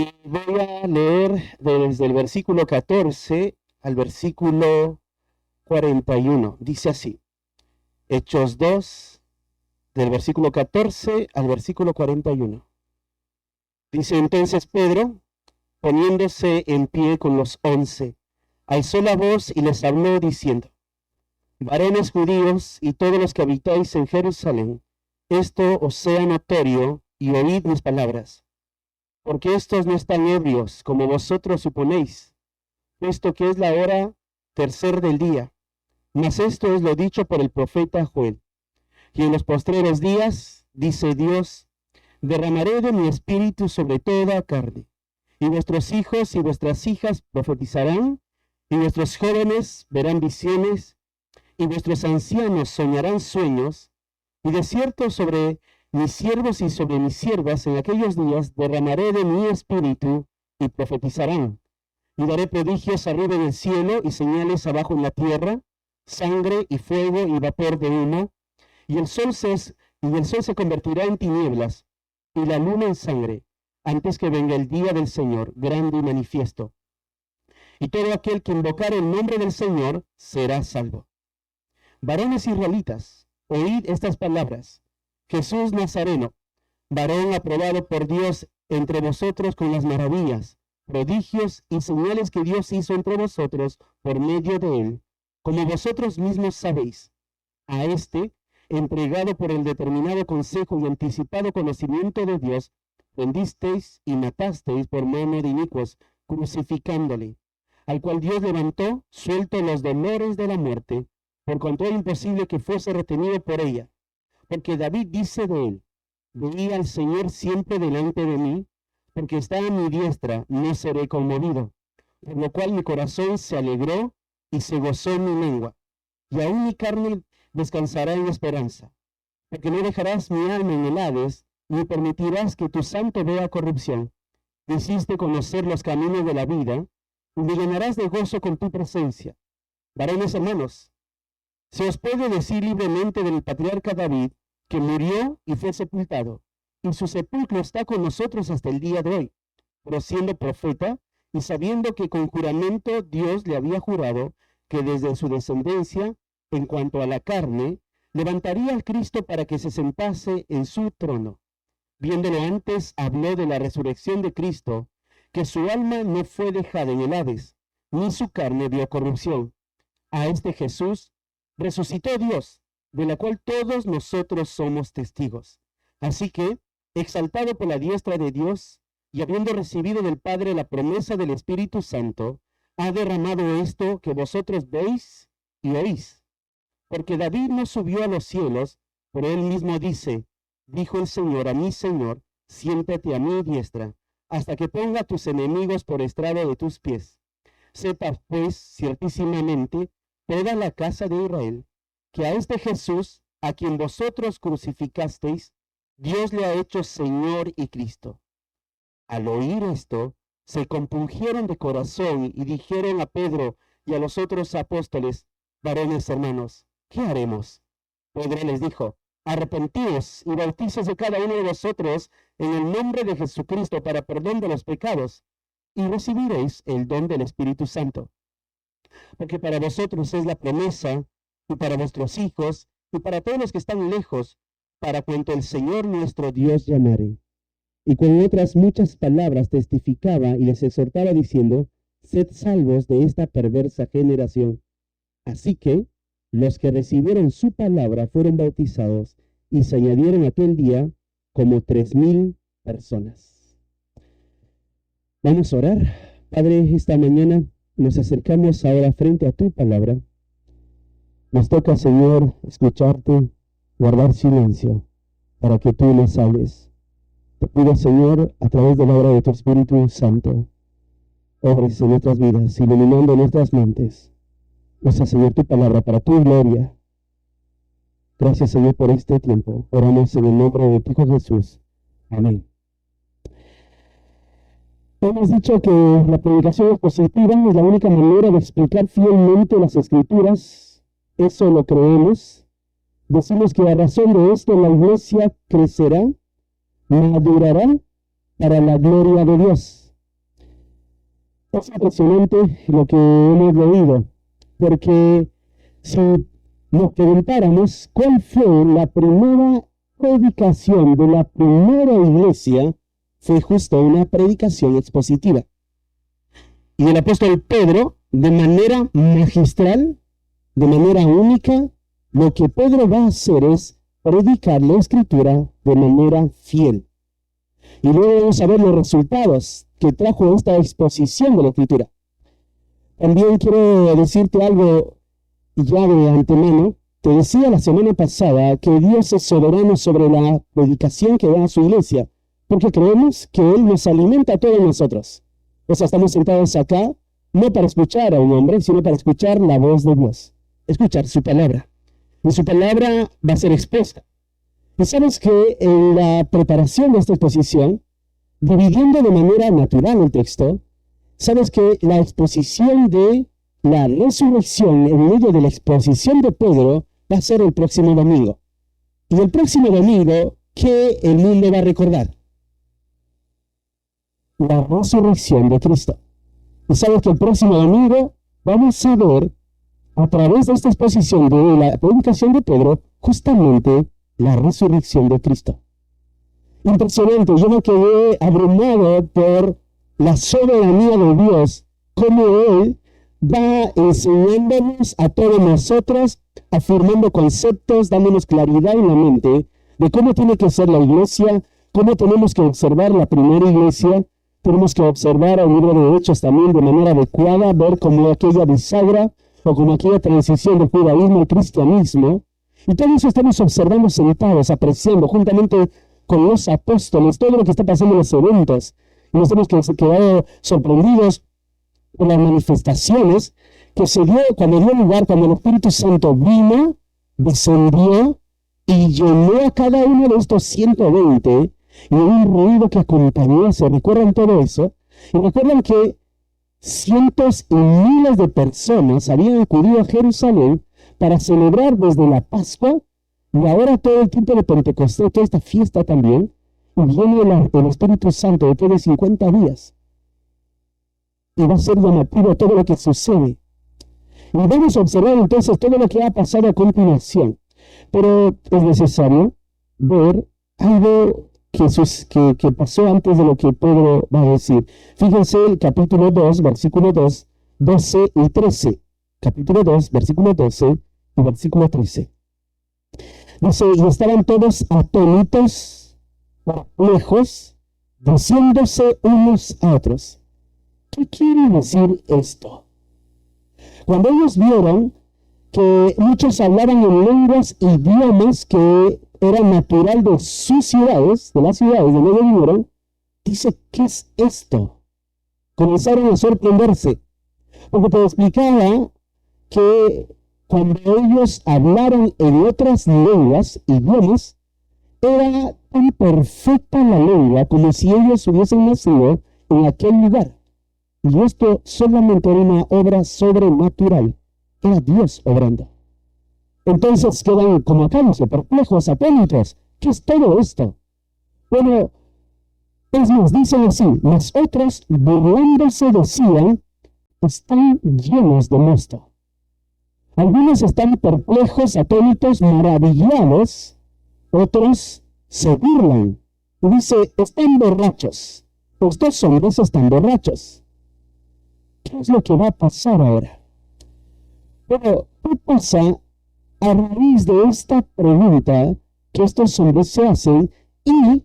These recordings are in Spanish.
Y voy a leer desde el versículo 14 al versículo 41. Dice así, Hechos 2, del versículo 14 al versículo 41. Dice entonces Pedro, poniéndose en pie con los 11, alzó la voz y les habló diciendo, varones judíos y todos los que habitáis en Jerusalén, esto os sea notorio y oíd mis palabras, porque estos no están ebrios como vosotros suponéis, puesto que es la hora tercer del día, mas esto es lo dicho por el profeta Joel. Y en los postreros días, dice Dios, derramaré de mi espíritu sobre toda carne, y vuestros hijos y vuestras hijas profetizarán, y vuestros jóvenes verán visiones, y vuestros ancianos soñarán sueños, y de cierto sobre mis siervos y sobre mis siervas en aquellos días derramaré de mi espíritu, y profetizarán, y daré prodigios arriba en el cielo y señales abajo en la tierra, sangre y fuego y vapor de humo, y el sol se convertirá en tinieblas, y la luna en sangre, antes que venga el día del Señor, grande y manifiesto. Y todo aquel que invocare el nombre del Señor será salvo. Varones israelitas, oíd estas palabras. Jesús Nazareno, varón aprobado por Dios entre vosotros con las maravillas, prodigios y señales que Dios hizo entre vosotros por medio de él, como vosotros mismos sabéis. A este, entregado por el determinado consejo y anticipado conocimiento de Dios, vendisteis y matasteis por mano de inicuos, crucificándole, al cual Dios levantó, suelto los dolores de la muerte, por cuanto era imposible que fuese retenido por ella. Porque David dice de él, veía al Señor siempre delante de mí, porque está a mi diestra, no seré conmovido. Por lo cual mi corazón se alegró y se gozó en mi lengua, y aún mi carne descansará en esperanza, porque no dejarás mi alma en el Hades, ni permitirás que tu santo vea corrupción. Hiciste conocer los caminos de la vida, y me llenarás de gozo con tu presencia. Varones hermanos, se os puede decir libremente del patriarca David, que murió y fue sepultado, y su sepulcro está con nosotros hasta el día de hoy, pero siendo profeta, y sabiendo que con juramento Dios le había jurado que desde su descendencia, en cuanto a la carne, levantaría al Cristo para que se sentase en su trono. Viéndolo antes, habló de la resurrección de Cristo, que su alma no fue dejada en el Hades, ni su carne vio corrupción. A este Jesús resucitó Dios, de la cual todos nosotros somos testigos. Así que, exaltado por la diestra de Dios, y habiendo recibido del Padre la promesa del Espíritu Santo, ha derramado esto que vosotros veis y oís. Porque David no subió a los cielos, pero él mismo dice, dijo el Señor a mi Señor, siéntate a mi diestra, hasta que ponga a tus enemigos por estrado de tus pies. Sepa pues ciertísimamente toda la casa de Israel, que a este Jesús, a quien vosotros crucificasteis, Dios le ha hecho Señor y Cristo. Al oír esto, se compungieron de corazón y dijeron a Pedro y a los otros apóstoles, varones hermanos, ¿qué haremos? Pedro les dijo, arrepentíos y bautícese cada uno de vosotros en el nombre de Jesucristo para perdón de los pecados, y recibiréis el don del Espíritu Santo. Porque para vosotros es la promesa, y para vuestros hijos, y para todos los que están lejos, para cuanto el Señor nuestro Dios llamare. Y con otras muchas palabras testificaba y les exhortaba diciendo, sed salvos de esta perversa generación. Así que los que recibieron su palabra fueron bautizados, y se añadieron aquel día como 3,000 personas. Vamos a orar. Padre, esta mañana nos acercamos ahora frente a tu palabra. Nos toca, Señor, escucharte, guardar silencio, para que tú nos hables. Te pido, Señor, a través de la obra de tu Espíritu Santo, obres en nuestras vidas, iluminando nuestras mentes. Usa, Señor, tu palabra para tu gloria. Gracias, Señor, por este tiempo. Oramos en el nombre de tu Hijo Jesús. Amén. Hemos dicho que la predicación expositiva es la única manera de explicar fielmente las Escrituras. Eso lo creemos. Decimos que a razón de esto la iglesia crecerá, madurará para la gloria de Dios. Es impresionante lo que hemos leído, porque si nos preguntáramos cuál fue la primera predicación de la primera iglesia, fue justo una predicación expositiva. Y el apóstol Pedro, de manera magistral, de manera única, lo que Pedro va a hacer es predicar la escritura de manera fiel. Y luego vamos a ver los resultados que trajo esta exposición de la escritura. También quiero decirte algo ya de antemano. Te decía la semana pasada que Dios es soberano sobre la predicación que da a su iglesia, porque creemos que Él nos alimenta a todos nosotros. O sea, estamos sentados acá, no para escuchar a un hombre, sino para escuchar la voz de Dios, escuchar su palabra. Y su palabra va a ser expuesta. Y sabes que en la preparación de esta exposición, dividiendo de manera natural el texto, sabes que la exposición de la resurrección en medio de la exposición de Pedro va a ser el próximo domingo. Y el próximo domingo, ¿qué el mundo va a recordar? La resurrección de Cristo. Y sabes que el próximo domingo vamos a ver, a través de esta exposición de la predicación de Pedro, justamente la resurrección de Cristo. Impresionante, yo me quedé abrumado por la soberanía de Dios, cómo Él va enseñándonos a todos nosotros, afirmando conceptos, dándonos claridad en la mente de cómo tiene que ser la iglesia, cómo tenemos que observar la primera iglesia. Tenemos que observar el libro de Hechos también de manera adecuada, ver cómo aquella bisagra o como aquella transición del judaísmo al cristianismo. Y todo eso estamos observando sentados, apreciando, juntamente con los apóstoles, todo lo que está pasando en los eventos. Y nos hemos quedado sorprendidos por las manifestaciones que se dio cuando dio lugar, cuando el Espíritu Santo vino, descendió y llenó a cada uno de estos 120, y un ruido que acompañó. ¿Se recuerdan todo eso? Y recuerdan que cientos y miles de personas habían acudido a Jerusalén para celebrar desde la Pascua y ahora todo el tiempo de Pentecostés, toda esta fiesta también, y viene el Espíritu Santo después de 50 días. Y va a ser llamativo todo lo que sucede. Y vamos a observar entonces todo lo que ha pasado a continuación. Pero es necesario ver algo que pasó antes de lo que Pedro va a decir. Fíjense el capítulo 2, versículo 2, 12 y 13. Capítulo 2, versículo 12 y versículo 13. Dice, y estaban todos atónitos, perplejos, diciéndose unos a otros. ¿Qué quiere decir esto? Cuando ellos vieron que muchos hablaban en lenguas y idiomas que era natural de sus ciudades, de las ciudades de donde vinieron, dice, ¿qué es esto? Comenzaron a sorprenderse, porque te explicaba que cuando ellos hablaron en otras lenguas, idiomas, era tan perfecta la lengua como si ellos hubiesen nacido en aquel lugar. Y esto solamente era una obra sobrenatural, era Dios obrando. Entonces quedan como acá, perplejos, atónitos. ¿Qué es todo esto? Bueno, es más, dicen así, los otros burlándose decían, están llenos de mosto. Algunos están perplejos, atónitos, maravillados, otros se burlan. Y dice, están borrachos. Estos hombres están borrachos. ¿Qué es lo que va a pasar ahora? Bueno, ¿qué pasa a raíz de esta pregunta que estos hombres se hacen y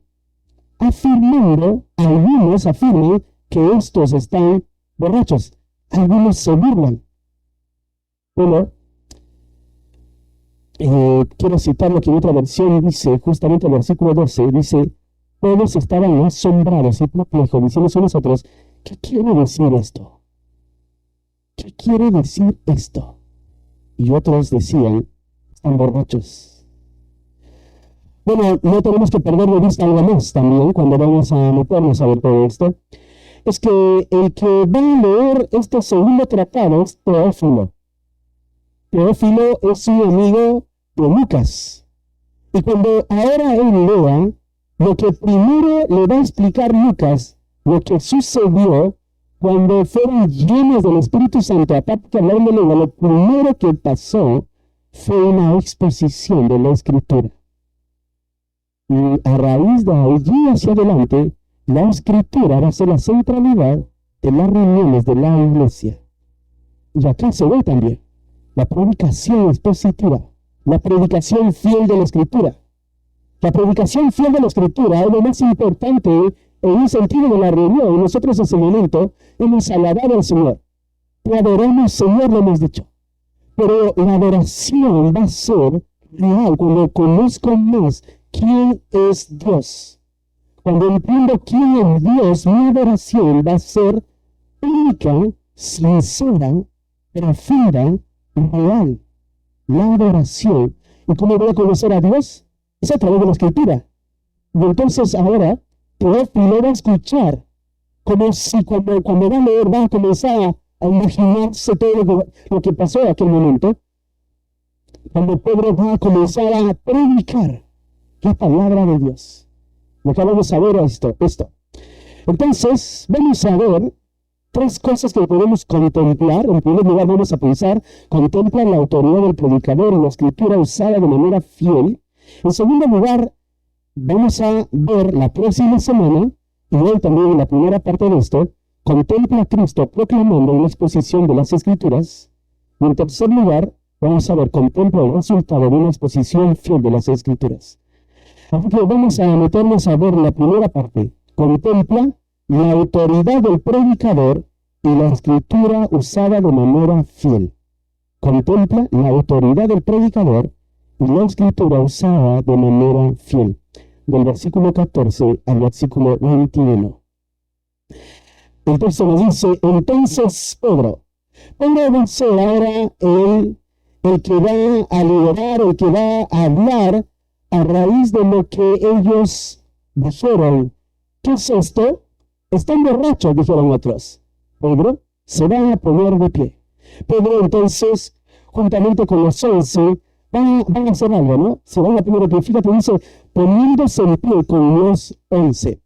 algunos afirman que estos están borrachos, algunos se burlan? Bueno, quiero citar lo que en otra versión dice, justamente el versículo 12, dice, todos estaban asombrados y perplejos, diciendo a nosotros, ¿qué quiere decir esto? ¿Qué quiere decir esto? Y otros decían, están borrachos. Bueno, no tenemos que perder de vista algo más también cuando vamos a meternos a ver todo esto. Es que el que va a leer este segundo tratado es Teófilo. Teófilo es un amigo de Lucas. Y cuando ahora él lea, lo que primero le va a explicar Lucas, lo que sucedió cuando fueron llenos del Espíritu Santo, aparte de hablar en lengua, lo primero que pasó fue una exposición de la Escritura. Y a raíz de allí hacia adelante, la Escritura va a ser la centralidad de las reuniones de la iglesia. Y acá se ve también la predicación expositiva, la predicación fiel de la Escritura. La predicación fiel de la Escritura es lo más importante en un sentido de la reunión. Nosotros en ese momento hemos alabado al Señor. Te adoramos, Señor, lo hemos dicho. Pero la adoración va a ser real cuando conozco más quién es Dios. Cuando entiendo quién es Dios, mi adoración va a ser única, sincera, profunda, real. La adoración. ¿Y cómo voy a conocer a Dios? Es a través de la Escritura. Y entonces ahora, Teófilo va a escuchar, como si cuando va a leer, va a comenzar a imaginarse todo lo que pasó en aquel momento. Cuando Pedro va a comenzar a predicar la palabra de Dios. Y acá vamos a ver esto. Entonces, vamos a ver tres cosas que podemos contemplar. En primer lugar, vamos a pensar, contempla la autoridad del predicador y la Escritura usada de manera fiel. En segundo lugar, vamos a ver la próxima semana, y hoy también en la primera parte de esto, contempla a Cristo proclamando una exposición de las Escrituras. Y en tercer lugar, vamos a ver, contempla el resultado de una exposición fiel de las Escrituras. Así que vamos a meternos a ver la primera parte. Contempla la autoridad del predicador y la Escritura usada de manera fiel. Contempla la autoridad del predicador y la Escritura usada de manera fiel. Del versículo 14 al versículo 21. Entonces nos dice, entonces Pedro va a ser ahora el que va a liderar, el que va a hablar a raíz de lo que ellos dijeron. ¿Qué es esto? Están borrachos, dijeron otros. Pedro se va a poner de pie. Pedro entonces, juntamente con los 11, van a hacer algo, ¿no? Se van a poner de pie. Fíjate, dice, poniéndose en pie con los 11.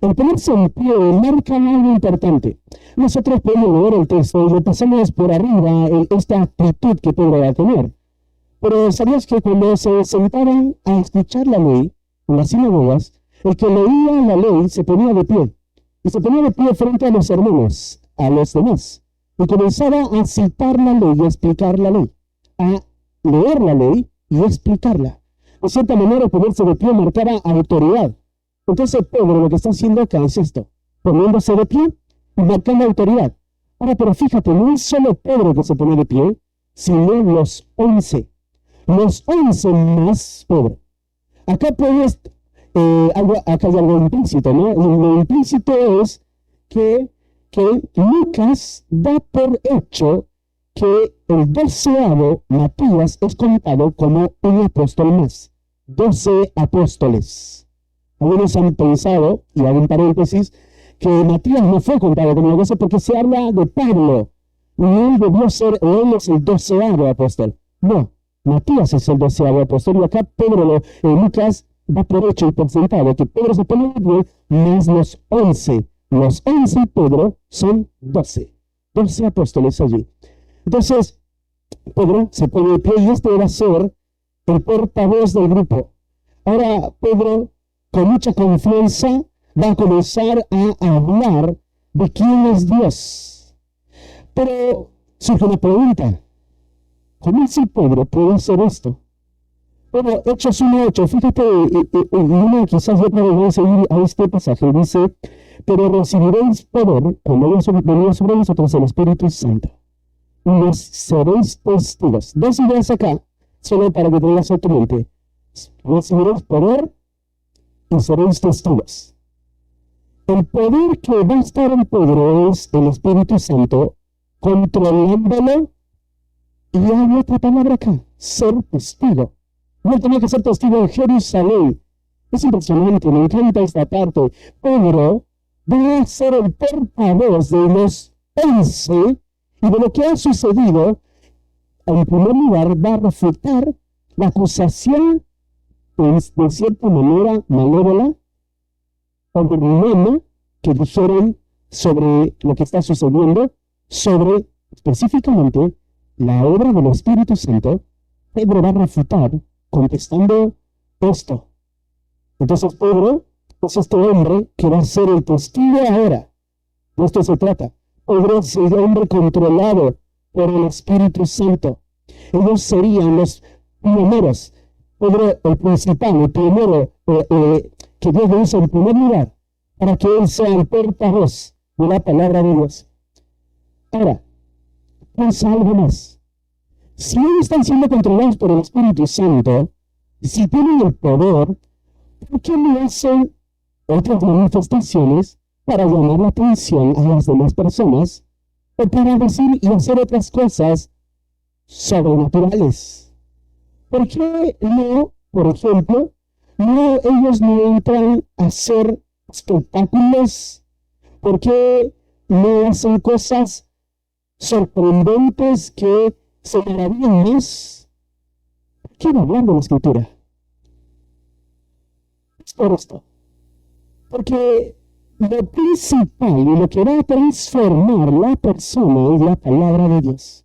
El ponerse en pie marca algo importante. Nosotros podemos leer el texto y lo pasamos por arriba en esta actitud que Pedro va a tener. Pero ¿sabías que cuando se sentaban a escuchar la ley en las sinagogas, el que leía la ley se ponía de pie? Y se ponía de pie frente a los hermanos, a los demás. Y comenzaba a citar la ley y a explicar la ley. A leer la ley y explicarla. De cierta manera, ponerse de pie marcaba autoridad. Entonces Pedro lo que está haciendo acá es esto, poniéndose de pie y marcando autoridad. Ahora, pero fíjate, no es solo Pedro que se pone de pie, sino los 11. Los 11 más Pedro. Acá puedes, acá hay algo implícito, ¿no? Y lo implícito es que Lucas da por hecho que el 12º Matías es contado como un apóstol más. 12 apóstoles. Algunos han pensado, y hago un paréntesis, que Matías no fue contado como 12 porque se habla de Pablo. Y él debió ser, o él es el 12º apóstol. No, Matías es el 12º apóstol. Y acá Pedro, Lucas, da por hecho y por sentado que Pedro se pone de pie más los 11. Los 11 y Pedro son 12. 12 apóstoles allí. Entonces, Pedro se pone de pie y este va a ser el portavoz del grupo. Ahora, Pedro, con mucha confianza, va a comenzar a hablar de quién es Dios. Pero surge una pregunta. ¿Cómo si Pedro puede hacer esto? Bueno, Hechos 1:8, fíjate, uno quizás yo puedo seguir a este pasaje, dice, pero recibiréis poder cuando venga sobre vosotros el Espíritu Santo. Y nos seréis testigos. Dos ideas acá, solo para que tengas a tu mente. Recibiréis poder y seréis testigos. El poder que va a estar en Pedro es el Espíritu Santo, controlándolo, y hay otra palabra acá, ser testigo. No tenía que ser testigo en Jerusalén. Es impresionante, me encanta esta parte. Pedro va a ser el portavoz de los 11 y de lo que ha sucedido. En primer lugar, va a refutar la acusación de cierta manera malévola o de que dijeron sobre lo que está sucediendo, sobre específicamente la obra del Espíritu Santo, Pedro va a refutar contestando esto. Entonces Pedro es este hombre que va a ser el testigo ahora. De esto se trata. Pedro es el hombre controlado por el Espíritu Santo. Ellos serían los pioneros. Pedro, el principal, el primero que Dios le usa en primer lugar para que él sea el portavoz de la palabra de Dios. Ahora, piensa algo más. Si ellos están siendo controlados por el Espíritu Santo, si tienen el poder, ¿por qué no hacen otras manifestaciones para llamar la atención a las demás personas o para decir y hacer otras cosas sobrenaturales? ¿Por qué no, por ejemplo, ellos no entran a hacer espectáculos? ¿Por qué no hacen cosas sorprendentes que se maravillan más? ¿Por qué no hablar de la Escritura? Es por esto. Porque lo principal y lo que va a transformar la persona es la palabra de Dios.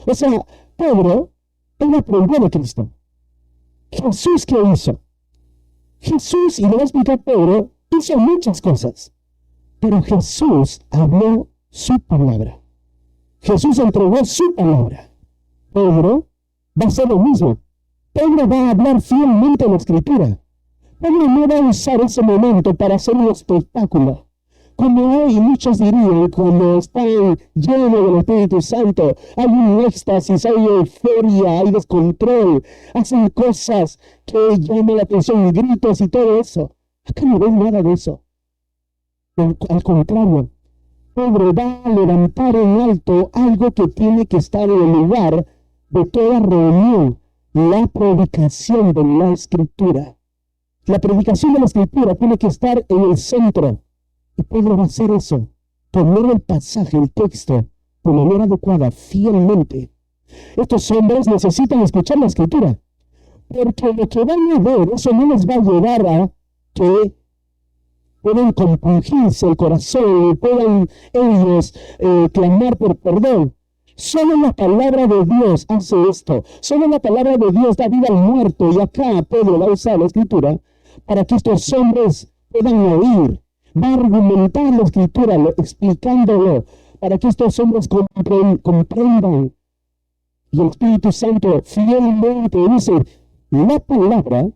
O sea, Pedro, él aprendió de Cristo. Jesús, ¿qué hizo? Jesús, y lo va a explicar Pedro, hizo muchas cosas. Pero Jesús habló su palabra. Jesús entregó su palabra. Pedro va a hacer lo mismo. Pedro va a hablar fielmente la Escritura. Pedro no va a usar ese momento para hacer un espectáculo. Como hoy muchos dirían, cuando están llenos del Espíritu Santo, hay un éxtasis, hay euforia, hay descontrol, hacen cosas que llaman la atención, gritos y todo eso. Acá no ves nada de eso. Al contrario, Pedro va a levantar en alto algo que tiene que estar en el lugar de toda reunión, la predicación de la Escritura. La predicación de la Escritura tiene que estar en el centro. Y Pedro va a hacer eso, poner el pasaje, el texto, de manera adecuada, fielmente. Estos hombres necesitan escuchar la Escritura, porque lo que van a ver, eso no les va a llevar a que puedan compungirse el corazón y puedan ellos clamar por perdón. Solo la palabra de Dios hace esto. Solo la palabra de Dios da vida al muerto. Y acá Pedro va a usar la Escritura para que estos hombres puedan oír. Va a argumentar la Escritura, explicándolo, para que estos hombres comprendan. Y el Espíritu Santo fielmente dice la palabra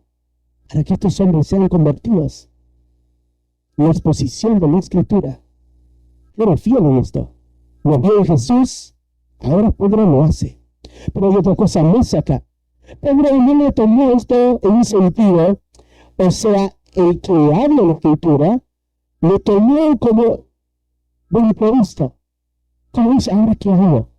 para que estos hombres sean convertidos. La exposición de la Escritura. Era fiel en esto. Lo vio en Jesús, ahora Pedro lo hace. Pero hay otra cosa más acá. Pedro no le tomó esto en un sentido, o sea, el que habla la Escritura, lo tomó como de imprevisto. Como dice, ¿ahora qué hago?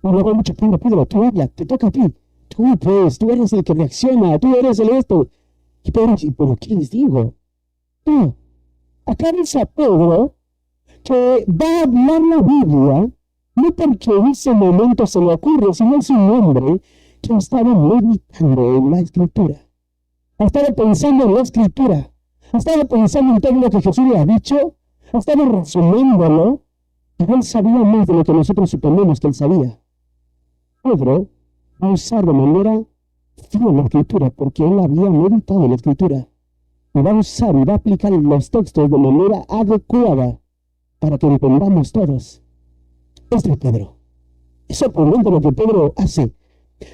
Y luego mucho, Pedro, tú habla, te toca a ti. Tú eres el que reacciona, tú eres el esto. Y Pedro dice, ¿pero qué les digo? No, acá dice a Pedro que va a hablar la Biblia, no porque en ese momento se le ocurre, sino es un hombre que ha estado meditando en la Escritura. Ha estado pensando en la Escritura. Ha estado pensando en todo lo que Jesús le ha dicho, ha estado resumiéndolo, y él sabía más de lo que nosotros suponemos que él sabía. Pedro va a usar de manera fiel la Escritura, porque él había meditado en la Escritura. Y va a usar y va a aplicar los textos de manera adecuada para que entendamos todos. Este es Pedro. Es sorprendente lo que Pedro hace.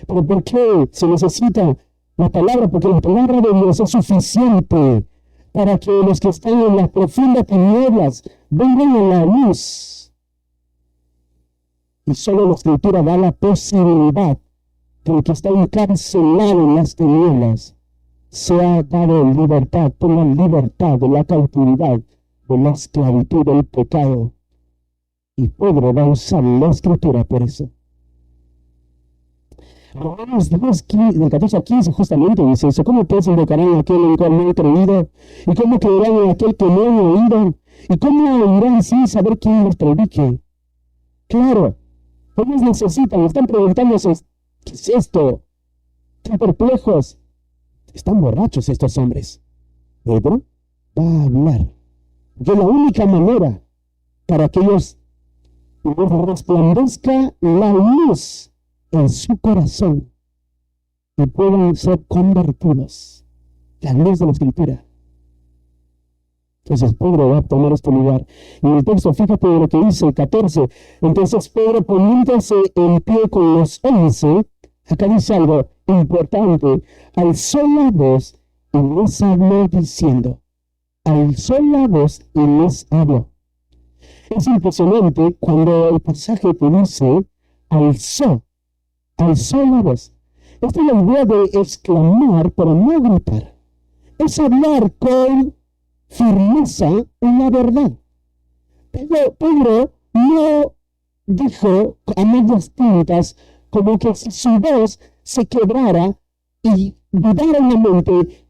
Pero ¿por qué se necesita la palabra? Porque la palabra de Dios es suficiente para que los que están en las profundas tinieblas vengan a la luz. Y solo la Escritura da la posibilidad que el que está encarcelado en las tinieblas sea dado en libertad, tenga libertad de la cautividad, de la esclavitud del pecado. Y Pedro va a usar la Escritura por eso. Romanos 10, del 14 al 15 justamente dice eso. ¿Cómo pues invocarán a aquel en cual no han creído? ¿Y cómo creerán en aquel que no han oído? ¿Y cómo oirán sin saber quién les predique? Claro, ellos necesitan, están preguntándose, ¿qué es esto? Están perplejos. Están borrachos estos hombres. Pedro va a hablar. De la única manera para que ellos resplandezca la luz en su corazón y puedan ser convertidos. La luz de la Escritura. Entonces Pedro va a tomar este lugar. Y en el texto, fíjate de lo que dice el 14. Entonces Pedro, poniéndose en pie con los 11, acá dice algo importante, alzó la voz y les habló diciendo, alzó la voz y les habló. Es impresionante cuando el pasaje te dice, alzó la voz. Esta es la idea de exclamar, pero no gritar. Es hablar con firmeza en la verdad. Pedro no dijo a medias tintas como que si su voz se quebrara y dudara en la mente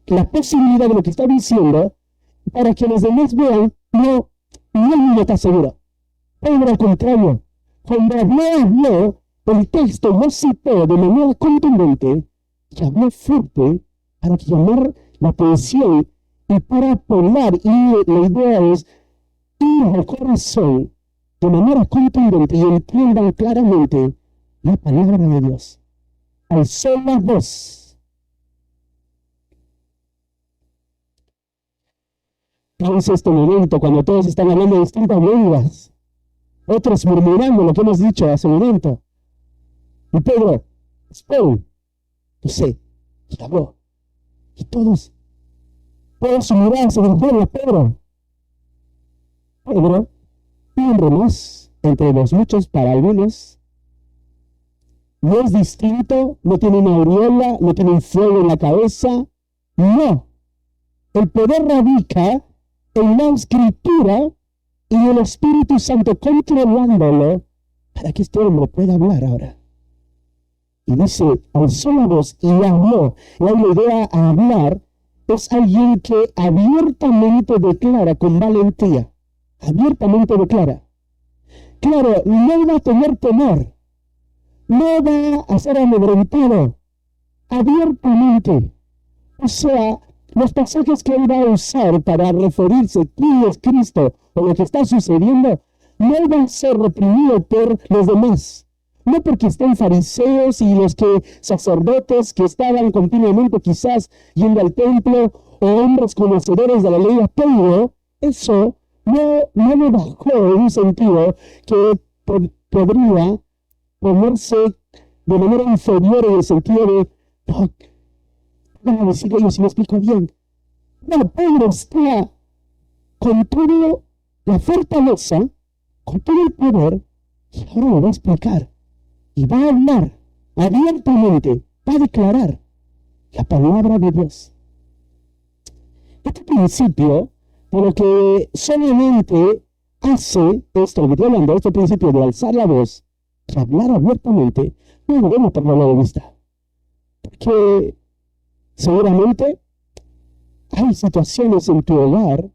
la posibilidad de lo que está diciendo para que los demás vean, no está seguro. Pedro, al contrario, cuando habló, el texto lo citó de manera contundente y habló fuerte para llamar la atención y para apoyar. Y la idea es ir al corazón de manera contundente y entiendan claramente la palabra de Dios. Alzó la voz. Piensa este momento cuando todos están hablando de distintas lenguas, otros murmurando lo que hemos dicho hace un momento. Y Pedro, esperen, no sé, y habló. Y todos su mirada se dirigieron a Pedro. Pedro, miembro más entre los muchos para algunos, no es distinto, no tiene una aureola, no tiene un fuego en la cabeza. No. El poder radica en la Escritura y el Espíritu Santo controlándolo para que este hombre pueda hablar ahora. Y dice, alzó la voz y habló. La idea a hablar es alguien que abiertamente declara con valentía. Abiertamente declara. Claro, no va a tener temor. No va a ser amedrentado. Abiertamente. O sea, los pasajes que él va a usar para referirse quién es Cristo o lo que está sucediendo, no va a ser reprimido por los demás. No porque estén fariseos y los que sacerdotes que estaban continuamente quizás yendo al templo o hombres conocedores de la ley, pero eso no le bajó en un sentido que podría ponerse de manera inferior en el sentido de, van a decir ellos si me explico bien. No, Pedro está con toda la fortaleza, con todo el poder, y ahora lo va a explicar. Y va a hablar abiertamente, va a declarar la palabra de Dios. Este principio, de lo que solamente hace esto, lo que estoy hablando, este principio de alzar la voz, de hablar abiertamente, no debemos perderlo de vista. Porque seguramente hay situaciones en tu hogar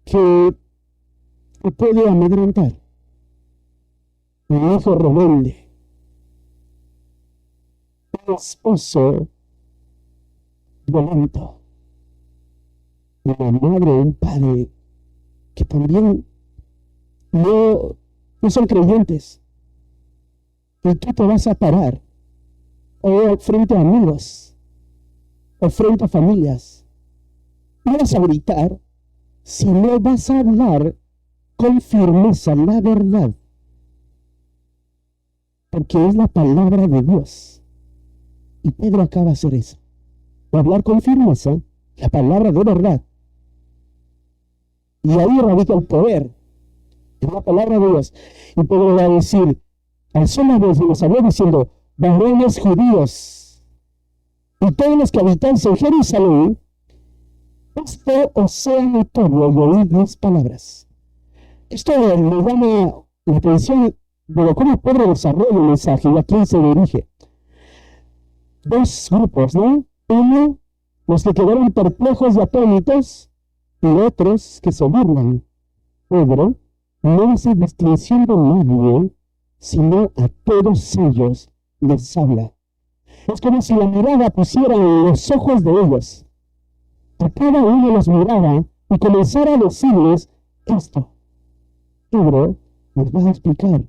que te puede amedrentar. Un hijo rebelde, un esposo violento, una madre o un padre que también no son creyentes. Y tú te vas a parar o frente a amigos o frente a familias. No vas a gritar, sino vas a hablar con firmeza la verdad. Porque es la palabra de Dios. Y Pedro acaba de hacer eso. Va a hablar con firmeza la palabra de verdad. Y ahí radica el poder. Es la palabra de Dios. Y Pedro va a decir, alzó la voz y nos habló diciendo, varones judíos y todos los que habitáis en Jerusalén, esto os sea notorio y oíd mis palabras. Esto me llama la atención de cómo Pedro desarrolla el mensaje y a quién se dirige. Dos grupos, ¿no? Uno, los que quedaron perplejos y atónitos, y otros que se burlan. Pedro no hace distinción de nadie, sino a todos ellos les habla. Es como si la mirada pusiera en los ojos de ellos. A cada uno los miraba y comenzara a decirles esto. Pedro les va a explicar.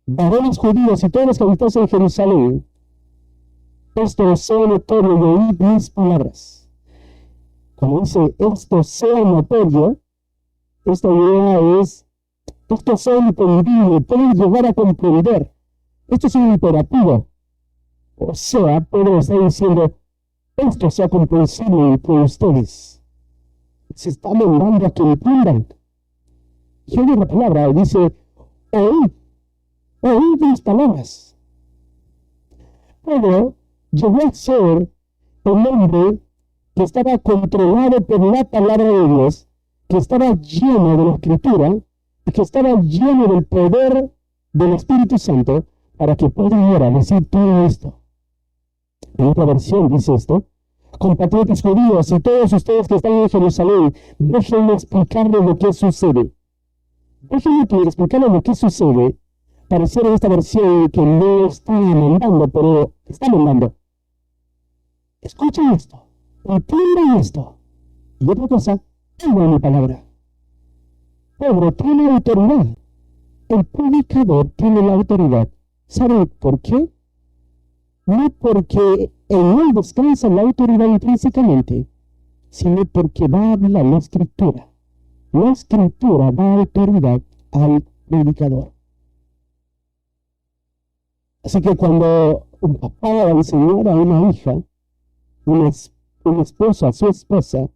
Varones judíos y todos los que habitáis en Jerusalén, esto sea notorio y oíd mis palabras. Cuando dice esto sea notorio, esta idea es, esto sea entendible, pueden llegar a comprender. Esto es un imperativo. O sea, Pedro está diciendo, esto sea comprensible entre ustedes. Se está mandando a que entiendan. Y oye la palabra, dice, oíd mis palabras. Pedro llegó a ser el hombre que estaba controlado por la palabra de Dios, que estaba lleno de la Escritura, y que estaba lleno del poder del Espíritu Santo, para que pueda ahora decir todo esto. En otra versión dice esto, compatriotas judíos y todos ustedes que están en Jerusalén, déjenme explicarles lo que sucede. Déjenme explicarles lo que sucede. Pareciera en esta versión que no está mandando, pero está mandando. Escuchen esto, entiendan esto. Y otra cosa, oigan mi palabra. Pedro tiene autoridad. El predicador tiene la autoridad. ¿Saben por qué? No porque en él descansa la autoridad intrínsecamente, sino porque va a hablar la Escritura. La Escritura da autoridad al predicador. Así que cuando un papá va a enseñar a una hija, un esposo a su esposa, un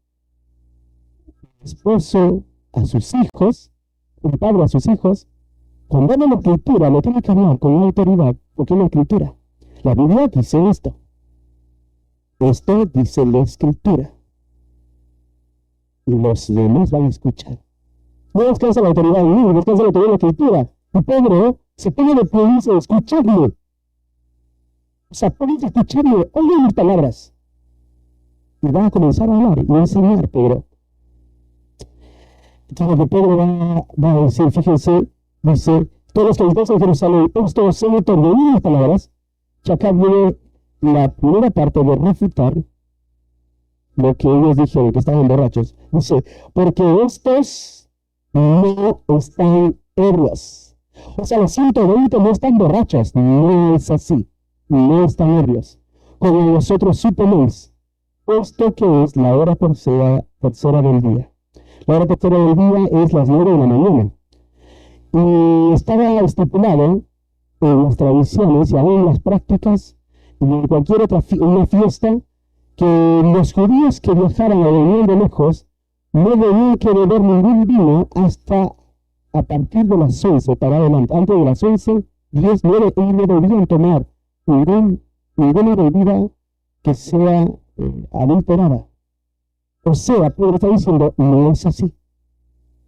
esposo a sus hijos, un padre a sus hijos, cuando habla la Escritura, lo tiene que hablar con una autoridad, porque es la Escritura. La Biblia dice esto. Esto dice la Escritura. Y los demás van a escuchar. No descansa la autoridad en mí, descansa la autoridad en la Escritura. Y Pedro se pone de pie y dice, escuchadme. O sea, podéis escucharme, oigan mis palabras. Y va a comenzar a hablar y a enseñar, Pedro. Entonces lo que Pedro va a decir, fíjense, dice, todos los que habitáis en Jerusalén, esto se notorio, oigan mis palabras. Y acá viene la primera parte de refutar lo que ellos dijeron, que estaban borrachos. Dice, porque estos no están ebrios. O sea, los 120 no están borrachos. No es así. No están ebrios. Como vosotros suponéis, esto que es la hora tercera del día. La hora tercera del día es las 9 de la mañana. Y estaba estipulado en las tradiciones y aún en las prácticas y en cualquier otra una fiesta, que los judíos que viajaran o venían de lejos no tenían que beber ningún vino hasta a partir de las 11 para adelante. Antes de las 11, 10, 9, y no debían tomar ninguna bebida que sea adulterada. O sea, Pedro está diciendo, no es así.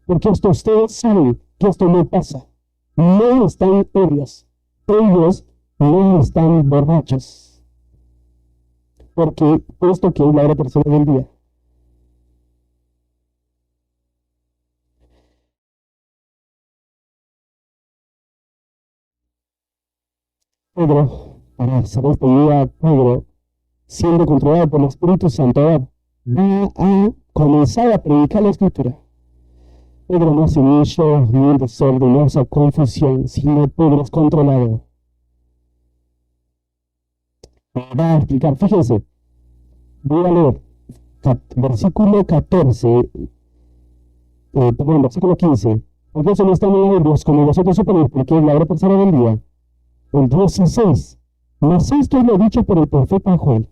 Porque esto ustedes saben que esto no pasa. No están ebrios. Ellos no están borrachos. Porque esto que es la hora tercera del día. Pedro, para saber esta idea, Pedro, siendo controlado por el Espíritu Santo, va a comenzar a predicar la Escritura. Pedro no hace ni un show, ni un desorden, no hace confusión, sino Pedro es controlado. Va a explicar, fíjense, voy a leer versículo 14, versículo 15. Porque eso no están en ebrios como vosotros suponéis, porque es la hora tercera del día. El 16. Mas esto es lo dicho por el profeta Joel.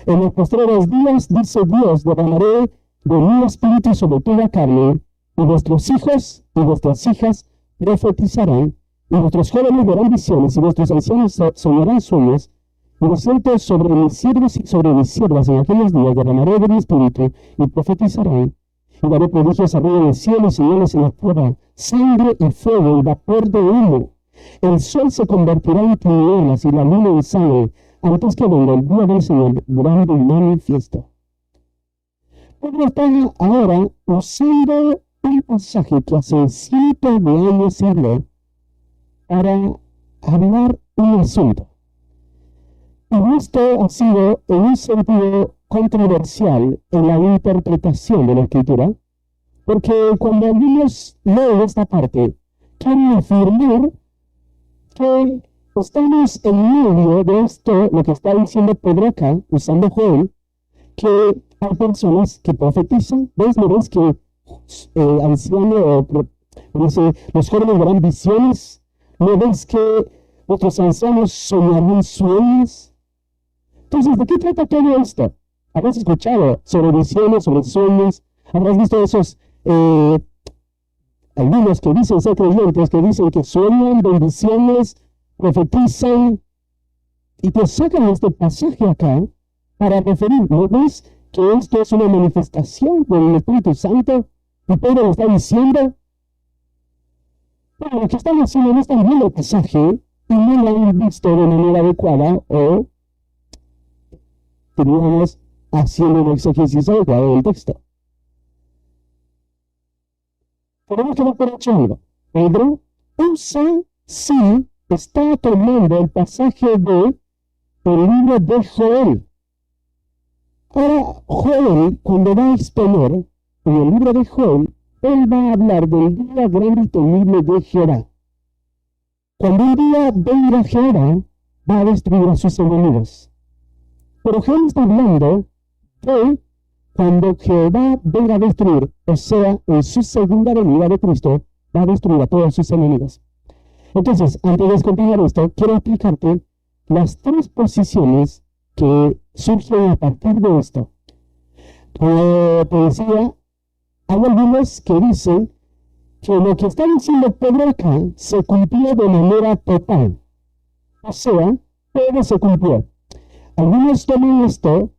En los postreros días, dice Dios, derramaré de mi espíritu sobre toda carne, y vuestros hijos y vuestras hijas profetizarán, y vuestros jóvenes verán visiones, y vuestros ancianos soñarán sueños, y lo siento sobre mis siervos y sobre mis siervas en aquellos días, derramaré de mi espíritu, y profetizarán, y daré prodigios arriba en el cielo y señales en la tierra, sangre y fuego y vapor de humo. El sol se convertirá en tinieblas y la luna en sangre, antes que venga el día del Señor grande y manifiesto. Pedro está ahora usando un pasaje que hace cientos de años se habló para hablar un asunto. Y esto ha sido en un sentido controversial en la interpretación de la Escritura, porque cuando algunos leen esta parte, quieren afirmar que estamos en medio de esto, lo que está diciendo Pedro acá, usando Joel, que hay personas que profetizan. ¿Ves? ¿No ves que ancianos dice, los jóvenes verán visiones? ¿No ves que otros ancianos soñarán sueños? Entonces, ¿de qué trata todo esto? ¿Habrás escuchado sobre visiones, sobre sueños? ¿Habrás visto esos algunos que dicen ser creyentes, que dicen que sueñan bendiciones, profetizan, y pues sacan este pasaje acá para referir? ¿No ves que esto es una manifestación del Espíritu Santo? Y Pedro lo está diciendo. Bueno, lo que están haciendo no están viendo el pasaje y no lo han visto de manera adecuada, o diríamos haciendo un exégesis adecuado del texto. Tenemos que dar por hecho algo. Pedro sí está tomando el pasaje del libro de Joel. Ahora, Joel, cuando va a exponer en el libro de Joel, él va a hablar del día grande y temible de Jehová. Cuando un día venga Jehová, va a destruir a sus enemigos. Pero Joel está hablando de cuando Jehová venga a destruir, o sea, en su segunda venida de Cristo, va a destruir a todos sus enemigos. Entonces, antes de continuar esto, quiero explicarte las tres posiciones que surgen a partir de esto. Como te decía, hay algunos que dicen que lo que está diciendo Pedro acá se cumplió de manera total. O sea, todo se cumplió. Algunos toman esto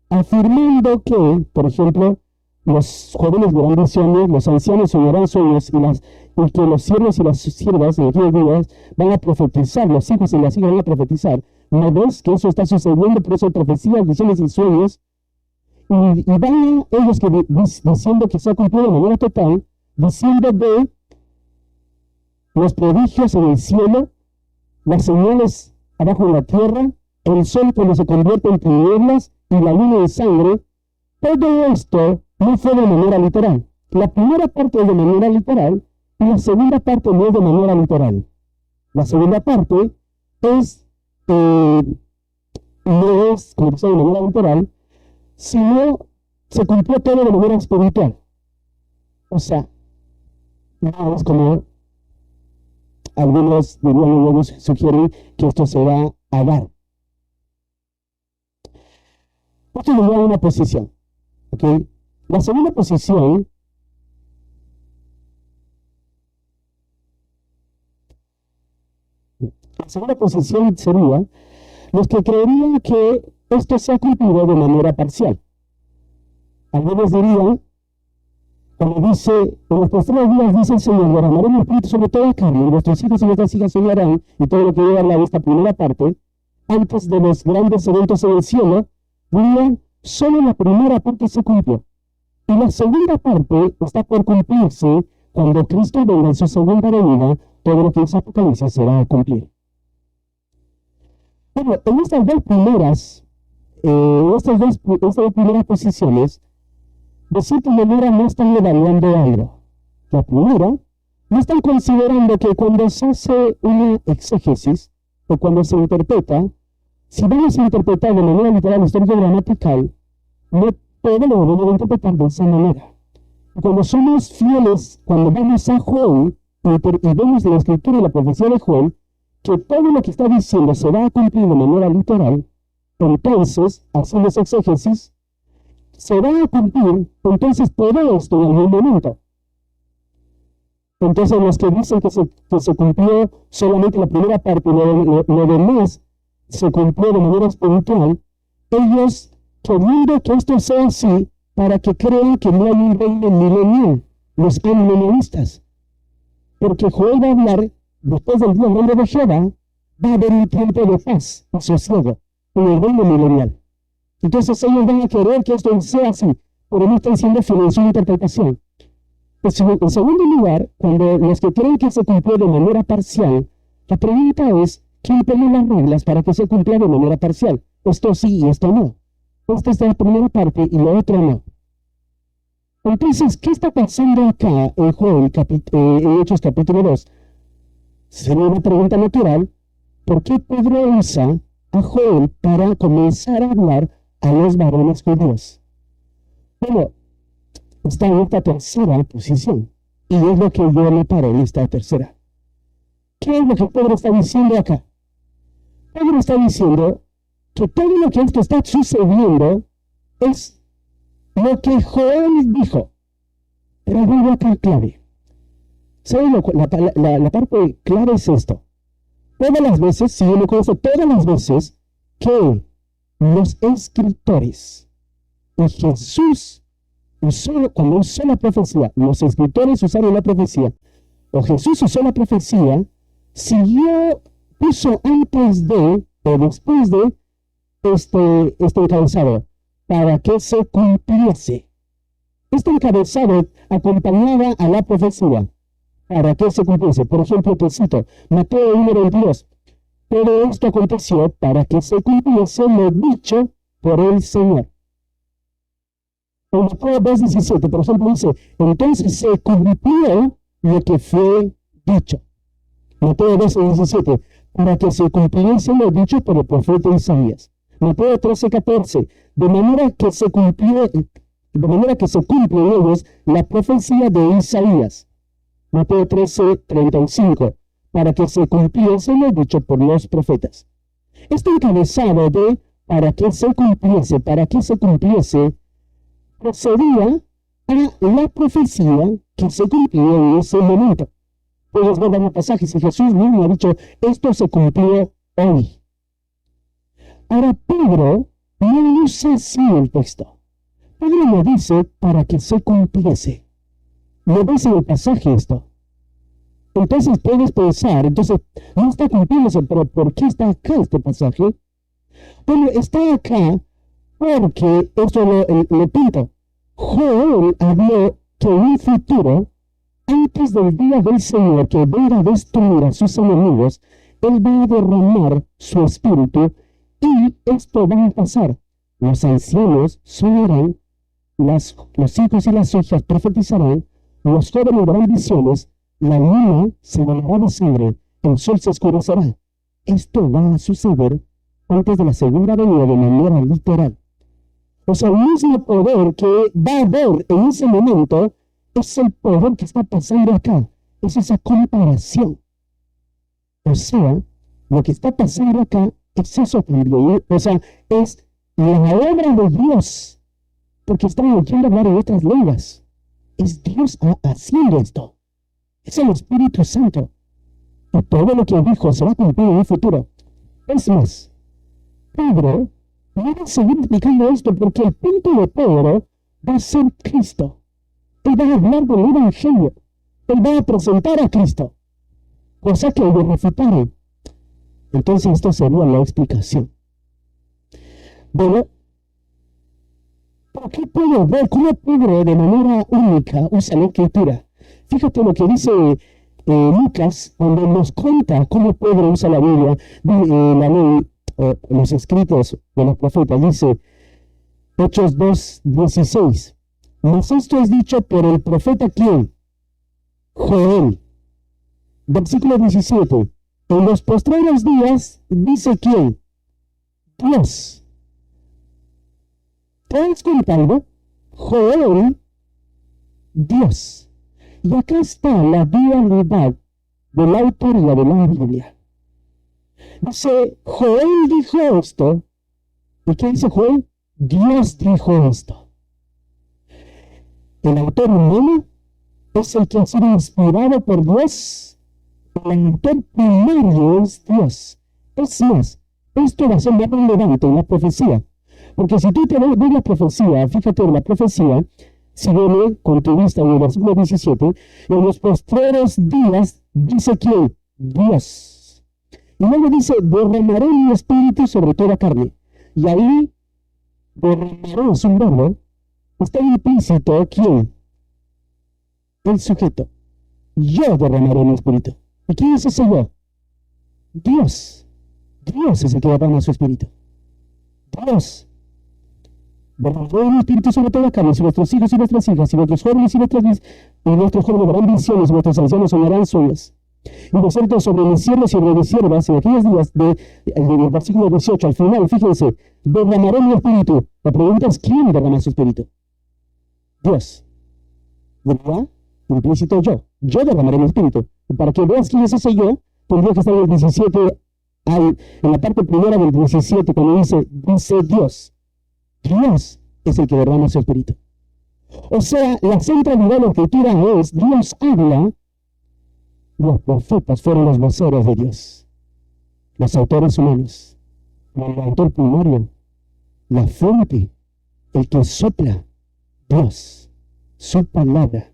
afirmando que, por ejemplo, los jóvenes verán visiones, los ancianos soñarán sueños, y que los siervos y las siervas en aquellos días van a profetizar, los hijos y las hijas van a profetizar. ¿No ves que eso está sucediendo? Por eso profecías, visiones y sueños. Y van ellos diciendo que se ha cumplido de manera total, diciendo de los prodigios en el cielo, las señales abajo en la tierra, el sol cuando se convierte en tinieblas y la luna en sangre. Todo esto no fue de manera literal. La primera parte es de manera literal y la segunda parte no es de manera literal. La segunda parte es, no es, como que sea, de manera literal, sino se cumplió todo de manera espiritual. O sea, no es como algunos diríamos, sugieren que esto se va a dar. Esto nos da una posición. ¿Okay? La segunda posición sería los que creerían que esto se ha cumplido de manera parcial. Algunos dirían, cuando dice, en los postreros días dice el Señor, derramaré mi espíritu sobre toda carne, y vuestros hijos y vuestras hijas soñarán, y todo lo que lleva a la esta primera parte, antes de los grandes eventos en el cielo, dirían, solo la primera parte se cumplió. Y la segunda parte está por cumplirse cuando Cristo venga en su segunda venida, todo lo que es Apocalipsis se va a cumplir. Bueno, en estas dos primeras posiciones, de cierta manera no están evaluando algo. La primera, no están considerando que cuando se hace una exégesis, o cuando se interpreta, si vamos a interpretar de manera literal, histórico gramatical, no todo lo debemos interpretar de esa manera. Cuando somos fieles, cuando vamos a Joel, y vemos la escritura y la profecía de Joel, que todo lo que está diciendo se va a cumplir de manera literal, entonces, haciendo esa exégesis, se va a cumplir, entonces todo esto en algún momento. Entonces los que dicen que se cumplió solamente la primera parte, lo demás se cumplió de manera espiritual, ellos queriendo que esto sea así, para que crean que no hay un reino milenial, los milenialistas. Porque Joel va a hablar, después del día grande de Jehová, va a haber un tiempo de paz y sosiego en el reino milenial. Entonces ellos van a querer que esto sea así, pero no están siendo fieles en su interpretación. Pues, en segundo lugar, cuando los que creen que se cumplió de manera parcial, la pregunta es, ¿quién pone las reglas para que se cumpla de manera parcial? Esto sí y esto no. Esta es la primera parte y la otra no. Entonces, ¿qué está pasando acá en Joel, en Hechos capítulo 2? Sería una pregunta natural. ¿Por qué Pedro usa a Joel para comenzar a hablar a los varones judíos? Bueno, está en esta tercera posición. Y es lo que yo me paro en esta tercera. ¿Qué es lo que Pedro está diciendo acá? Pedro está diciendo que todo lo que esto está sucediendo es lo que Joel dijo. Pero vuelvo acá clave. ¿Saben la parte clave es esto? Todas las veces, si yo me conozco, todas las veces que los escritores y Jesús cuando usó la profecía, los escritores usaron la profecía, o Jesús usó la profecía, puso antes de o después de este encabezado, para que se cumpliese. Este encabezado acompañaba a la profecía, para que se cumpliese. Por ejemplo, te cito, Mateo 1:22. Todo esto aconteció para que se cumpliese lo dicho por el Señor. En Mateo 2:17, por ejemplo, dice, entonces se cumplió lo que fue dicho. Mateo 2:17, para que se cumpliese lo dicho por el profeta Isaías. Mateo 13:14, de manera que se cumple en ellos la profecía de Isaías. Mateo 13:35, para que se cumpliese lo dicho por los profetas. Este encabezado de para que se cumpliese, procedía a la profecía que se cumplió en ese momento. Puedes ver varios pasajes y Jesús mismo ha dicho, esto se cumplió hoy. Ahora Pedro no usa así el texto. Pedro lo dice para que se cumpliese. ¿No ves en el pasaje esto? Entonces puedes pensar, no está cumpliéndose, pero ¿por qué está acá este pasaje? Bueno, está acá porque, esto lo pinto, Joel habló que en un futuro, antes del día del Señor que venga a destruir a sus enemigos, Él va a derramar su espíritu y esto va a pasar. Los ancianos soñarán, los hijos y las hijas profetizarán, los jóvenes verán visiones, la luna se volverá de sangre, el sol se oscurecerá. Esto va a suceder antes de la segunda venida de manera literal. O sea, el mismo poder que va a haber en ese momento es el poder que está pasando acá. Es esa comparación. O sea, lo que está pasando acá es eso también. O sea, es la obra de Dios. Porque están oyendo hablar en otras lenguas. Es Dios haciendo esto. Es el Espíritu Santo. Y todo lo que dijo se va a cumplir en el futuro. Es más, Pedro va a seguir explicando esto porque el punto de Pedro va a ser Cristo. Él va a hablar del Evangelio. Él va a presentar a Cristo. Cosa que lo refutaron. Entonces esto sería la explicación. Bueno, ¿por qué puedo ver cómo Pedro de manera única usa la Escritura? Fíjate lo que dice Lucas, donde nos cuenta cómo Pedro usa la Biblia, la ley, los escritos de los profetas. Dice Hechos 2:16. Mas esto es dicho por el profeta ¿quién? Joel. Versículo 17. En los postreros días, dice ¿quién? Dios. ¿Te das cuenta algo? Joel, Dios. Y acá está la dualidad de la autoría de la Biblia. Dice, Joel dijo esto. ¿Y qué dice Joel? Dios dijo esto. El autor humano es el que ha sido inspirado por Dios. El autor primario es Dios. Es más, esto va a ser más relevante en la profecía. Porque si tú te ves la profecía, fíjate en la profecía, si viene con tu vista en el versículo 17, en los postreros días, dice ¿quién? Dios. Y luego dice, derramaré mi espíritu sobre toda carne. Y ahí, derramaré es un verbo, está implícito ¿quién? El sujeto. Yo derramaré mi espíritu. ¿Y quién es ese yo? Dios. Dios es el que derrama su espíritu. Dios. derramaré mi espíritu sobre toda carne, y vuestros hijos y vuestras hijas, y vuestros jóvenes y vuestros jóvenes verán visiones, y vuestros ancianos soñarán sueños. Y por cierto, sobre mis siervos y sobre mis siervas, en aquellos días del versículo 18, al final, fíjense, derramaré mi espíritu. La pregunta es, ¿quién derrama su espíritu? Dios. ¿Verdad? Implícito yo. Yo derramaré mi espíritu. Y para que veas quién es ese yo, tendría que estar en el 17, en la parte primera del 17, cuando dice Dios. Dios es el que derrama su espíritu. O sea, la centralidad de la escritura es, Dios habla, los profetas fueron los voceros de Dios, los autores humanos, el autor primario, la fuente, el que sopla, Dios, su palabra.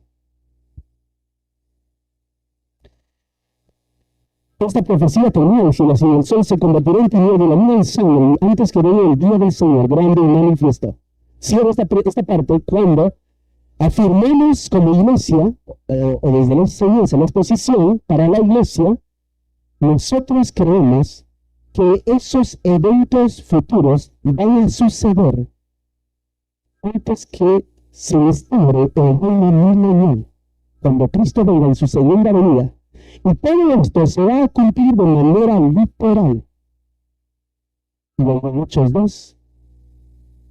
Esta profecía tenía diciendo así: el sol se convertirá en tinieblas, la luna en sangre, antes que venga el día del Señor, grande y manifiesto. Cierro esta parte cuando afirmamos como iglesia, o desde la enseñanza, la exposición para la iglesia, nosotros creemos que esos eventos futuros van a suceder antes que se instaure el reino milenial, cuando Cristo venga en su segunda venida. Y todo esto se va a cumplir de manera literal. Y en Hechos 2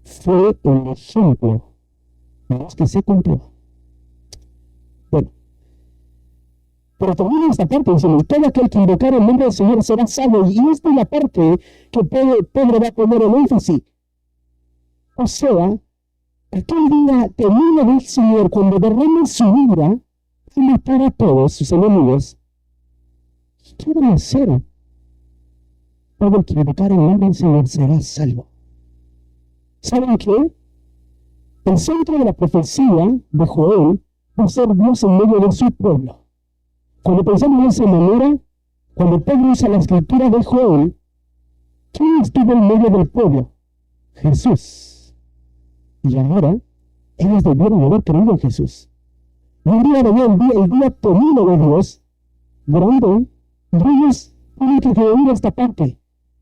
fue el ejemplo de los que se cumplió. Bueno, pero termina esta parte diciendo: todo aquel que invocar el nombre del Señor será salvo. Y esta es la parte que Pedro va a poner el énfasis. O sea, aquel día temible del Señor, cuando derrame su ira y matar a todos sus enemigos, ¿qué van a hacer? Todo el que invocar el nombre del Señor será salvo. ¿Saben qué? El centro de la profecía de Joel va a ser Dios en medio de su pueblo. Cuando pensamos de esa manera, cuando Pedro usa la escritura de Joel, ¿quién estuvo en medio del pueblo? Jesús. Y ahora, ellos debieron haber creído en Jesús. Y un día venía el día temido de Dios, grande, y ellos tienen que oír esta parte.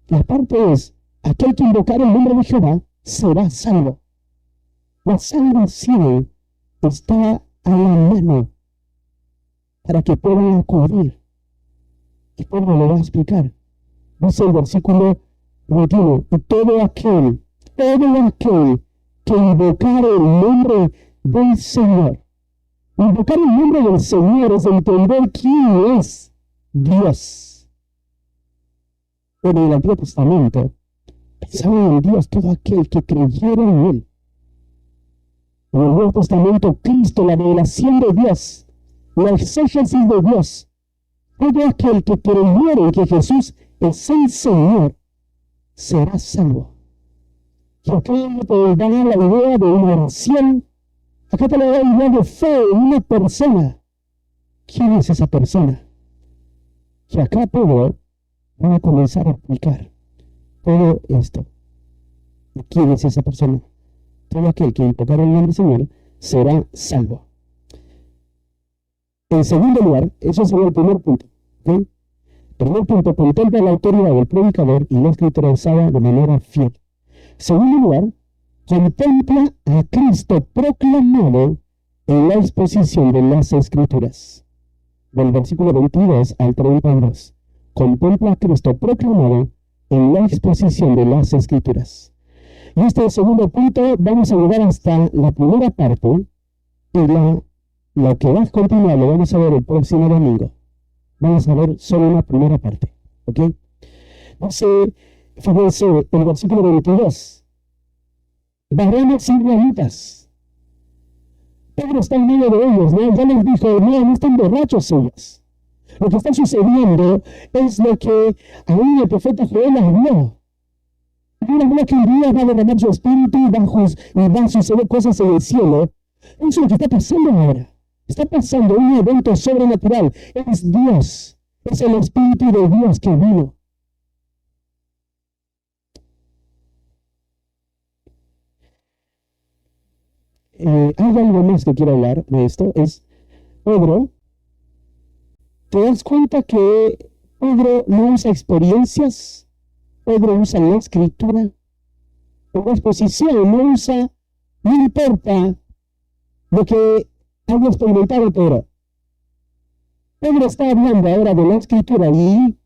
La parte es: aquel que invocar el nombre de Jehová será salvo. La salvación está a la mano para que puedan acudir. Y Pedro le va a explicar. Dice el versículo 21: y todo aquel que invocar el nombre del Señor. Invocar el nombre del Señor es entender quién es Dios. En el Antiguo Testamento pensaban en Dios todo aquel que creyera en Él. En el Nuevo Testamento, Cristo, la revelación de Dios, la exégesis de Dios, todo aquel que creyera en que Jesús es el Señor, será salvo. Y acá te da la idea de una oración, acá te da la idea de fe en una persona. ¿Quién es esa persona? Y acá Pedro va a comenzar a explicar todo esto. ¿Quién es esa persona? Todo aquel que invocar el nombre del Señor será salvo. En segundo lugar, eso sería el primer punto. ¿Okay? Primer punto: contempla la autoridad del predicador y la escritura usada de manera fiel. Segundo lugar, contempla a Cristo proclamado en la exposición de las Escrituras. Del versículo 22 al 32. Contempla a Cristo proclamado en la exposición de las Escrituras. Y este segundo punto vamos a llegar hasta la primera parte, y lo que va a continuar lo vamos a ver el próximo domingo. Vamos a ver solo una primera parte. ¿Ok? Dice, fíjense, el versículo 22. Varones israelitas. Pedro está en medio de ellos, ¿no? Ya les dijo: no están borrachos ellos. Lo que está sucediendo es lo que aún el profeta Joel habló. Él habló que un día va a derramar su espíritu y va a suceder cosas en el cielo. Eso es lo que está pasando ahora. Está pasando un evento sobrenatural. Es Dios. Es el Espíritu de Dios que vino. Hay algo más que quiero hablar de esto. Es Pedro. ¿Te das cuenta que Pedro no usa experiencias? Pedro usa la escritura. En la exposición no usa No importa lo que haya experimentado Pedro. Pedro está hablando ahora de la Escritura y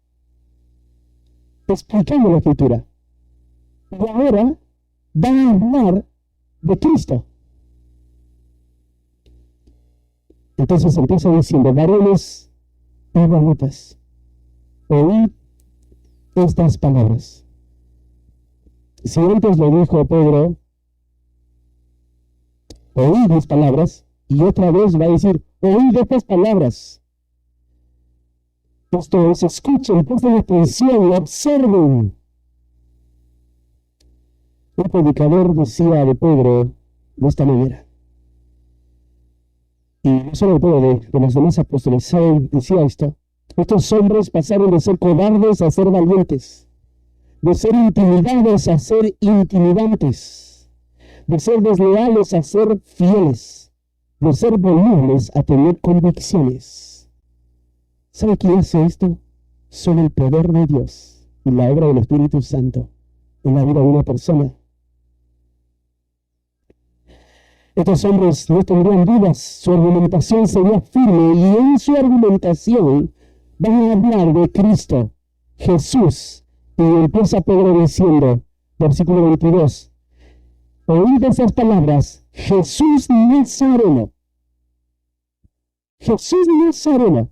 explicando la Escritura. Y ahora va a hablar de Cristo. Entonces empieza diciendo, varones y vanitas, oíd estas palabras. Si antes lo dijo Pedro, oíd mis palabras, y otra vez va a decir, oíd estas palabras. Esto es, escuchen, presten atención, observen. Un predicador decía de Pedro de esta manera. Y no solo de Pedro, de los demás apóstoles, ¿saben? Decía esto. Estos hombres pasaron de ser cobardes a ser valientes, de ser intimidados a ser intimidantes, de ser desleales a ser fieles, de ser volubles a tener convicciones. ¿Sabe quién hace esto? Solo el poder de Dios y la obra del Espíritu Santo en la vida de una persona. Estos hombres no tendrían dudas, su argumentación sería firme y en su argumentación van a hablar de Cristo, Jesús. Y empieza Pedro diciendo, versículo 22, oíd esas palabras, Jesús Nazareno. Jesús Nazareno.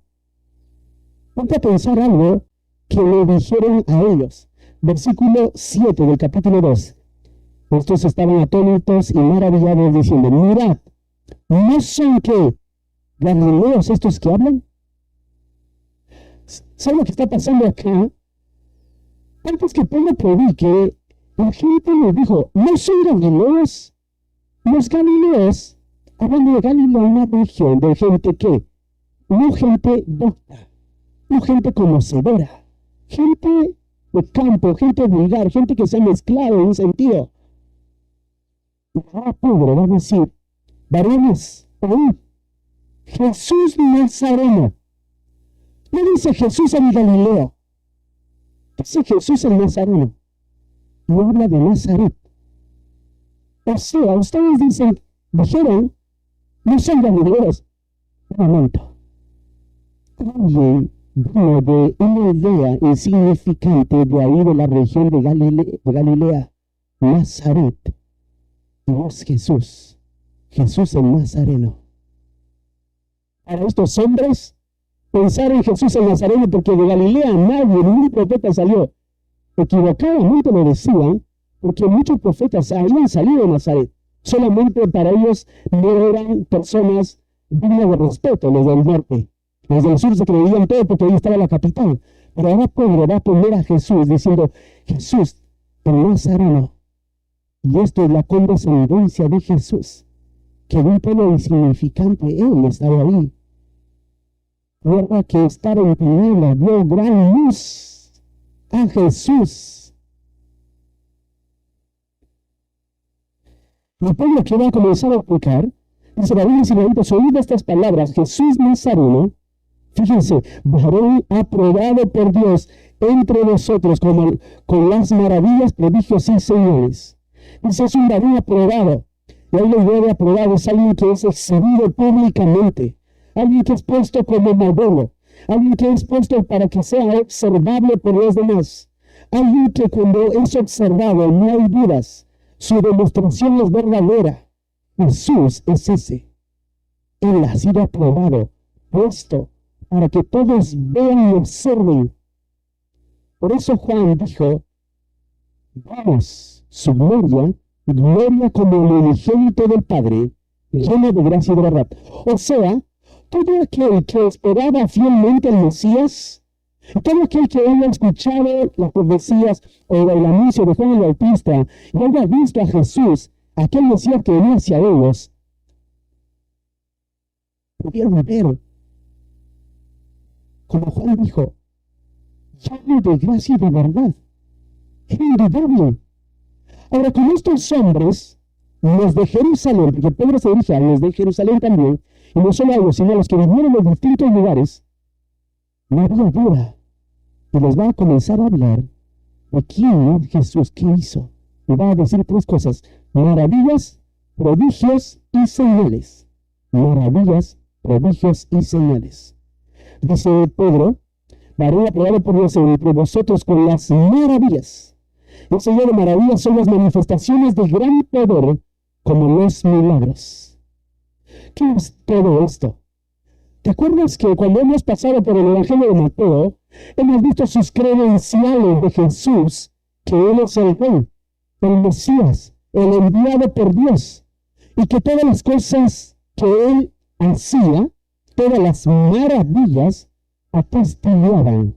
Ponte a pensar algo que le dijeron a ellos. Versículo 7 del capítulo 2. Estos estaban atónitos y maravillados diciendo, mirad, ¿no son que galileos estos que hablan? ¿Saben lo que está pasando acá? Antes que Pedro predique, la gente le dijo, ¿no son galileos? Los galileos, hablando de Galilea, una región de gente que, no gente docta, no gente conocedora, gente de campo, gente vulgar, gente que se ha mezclado en un sentido. Y ahora Pedro va a decir, varones, oíd, Jesús Nazareno. No dice Jesús el Galileo, dice Jesús el Nazareno. Y habla de Nazaret. O sea, ustedes dijeron, no son galileos. Un momento. Alguien vino de una aldea insignificante de ahí de la región de Galilea, Nazaret. Y es Jesús, Jesús el Nazareno. Para estos hombres, pensar en Jesús el Nazareno, porque de Galilea nadie, ningún profeta salió. Equivocadamente lo decían, porque muchos profetas habían salido de Nazaret. Solamente para ellos no eran personas dignas de respeto, los del norte. Los del sur se creían todo porque ahí estaba la capital. Pero ahora Pedro va a poner a Jesús diciendo, Jesús el Nazareno. Y esto es la condescendencia de Jesús, que de un pueblo insignificante él estaba ahí. Recuerda que estaba en tinieblas, vio gran luz a Jesús. Y Pedro que va a comenzar a explicar, dice, varones y vanitas, oíd estas palabras, Jesús Nazareno, fíjense, varón aprobado por Dios entre nosotros con las maravillas, prodigios y señales. Dice, es un varón aprobado. Y ahí la idea de aprobado es alguien que es exhibido públicamente, alguien que es puesto como modelo, alguien que es puesto para que sea observable por los demás, alguien que cuando es observado no hay dudas, su demostración es verdadera. Jesús es ese. Él ha sido aprobado, puesto para que todos vean y observen. Por eso Juan dijo, vamos, su gloria, gloria como el unigénito del Padre, lleno de gracia y de verdad. O sea, todo aquel que esperaba fielmente al Mesías, todo aquel que haya escuchado las profecías o el anuncio de Juan el Bautista y haya visto a Jesús, aquel Mesías que venía hacia ellos, pudieron ver, como Juan dijo, lleno de gracia y de verdad. Era indudable. Ahora, con estos hombres, los de Jerusalén, porque Pedro se dirige a los de Jerusalén también, y no solo a ellos, sino a los que vinieron en los distintos lugares, no había duda. Y les va a comenzar a hablar de quién es Jesús, qué hizo. Y va a decir tres cosas: maravillas, prodigios y señales. Maravillas, prodigios y señales. Dice Pedro, varón aprobado por Dios entre vosotros con las maravillas. El Señor de maravillas son las manifestaciones de gran poder, como los milagros. ¿Qué es todo esto? ¿Te acuerdas que cuando hemos pasado por el Evangelio de Mateo, hemos visto sus credenciales de Jesús, que Él es el Rey, el Mesías, el enviado por Dios, y que todas las cosas que Él hacía, todas las maravillas, atestiguaban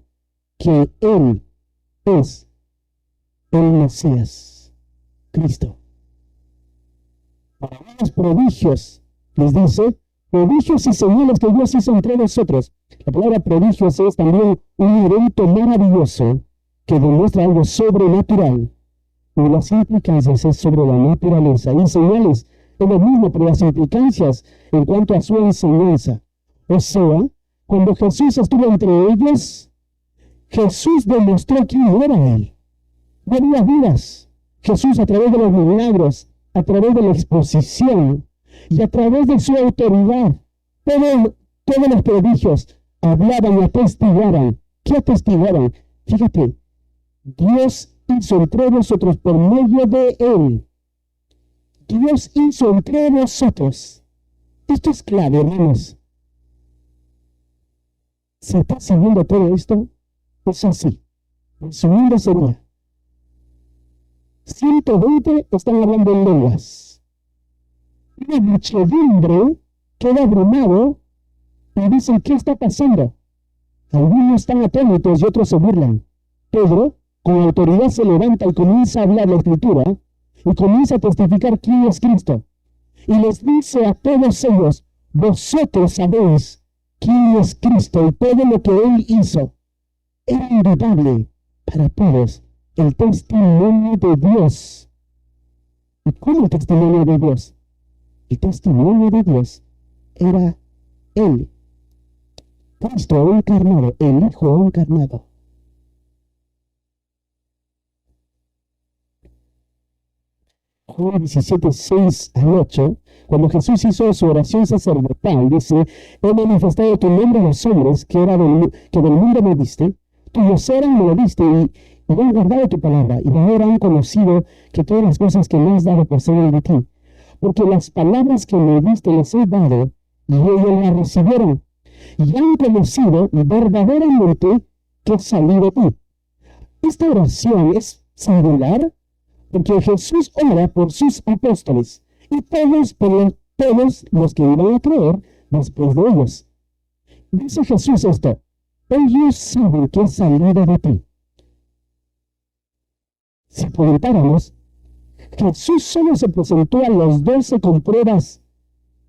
que Él es el Mesías, Cristo. Para los prodigios, les dice, prodigios y señales que Dios hizo entre nosotros. La palabra prodigios es también un evento maravilloso que demuestra algo sobrenatural. Y las implicancias es sobre la naturaleza. Y señales es lo mismo, pero las implicancias en cuanto a su enseñanza. O sea, cuando Jesús estuvo entre ellos, Jesús demostró quién era Él. No había vidas. Jesús, a través de los milagros, a través de la exposición y a través de su autoridad, todos los prodigios hablaban y atestiguaban. ¿Qué atestiguaban? Fíjate, Dios hizo entre nosotros por medio de Él. Dios hizo entre nosotros. Esto es clave, hermanos. ¿Se está siguiendo todo esto? Es así. Resumiendo sería, 120 están hablando en lenguas. Una muchedumbre queda abrumado y dicen, ¿qué está pasando? Algunos están atónitos y otros se burlan. Pedro, con autoridad, se levanta y comienza a hablar la Escritura y comienza a testificar quién es Cristo. Y les dice a todos ellos, vosotros sabéis quién es Cristo y todo lo que Él hizo. Era indudable para todos el testimonio de Dios. ¿Y cómo el testimonio de Dios? El testimonio de Dios era Él, Cristo encarnado, el Hijo encarnado. Juan 17, 6 al 8, cuando Jesús hizo su oración sacerdotal, dice, he manifestado tu nombre a los hombres que del mundo me diste, tuyos eran, me lo diste, y han guardado tu palabra, y ahora han conocido que todas las cosas que me has dado proceden de ti. Porque las palabras que me diste les he dado, y ellos las recibieron, y han conocido verdaderamente que salí de ti. Esta oración es singular, porque Jesús ora por sus apóstoles, y todos los que iban a creer después de ellos. Dice Jesús esto, ellos saben que he salido de ti. Si preguntáramos, Jesús solo se presentó a los 12 con pruebas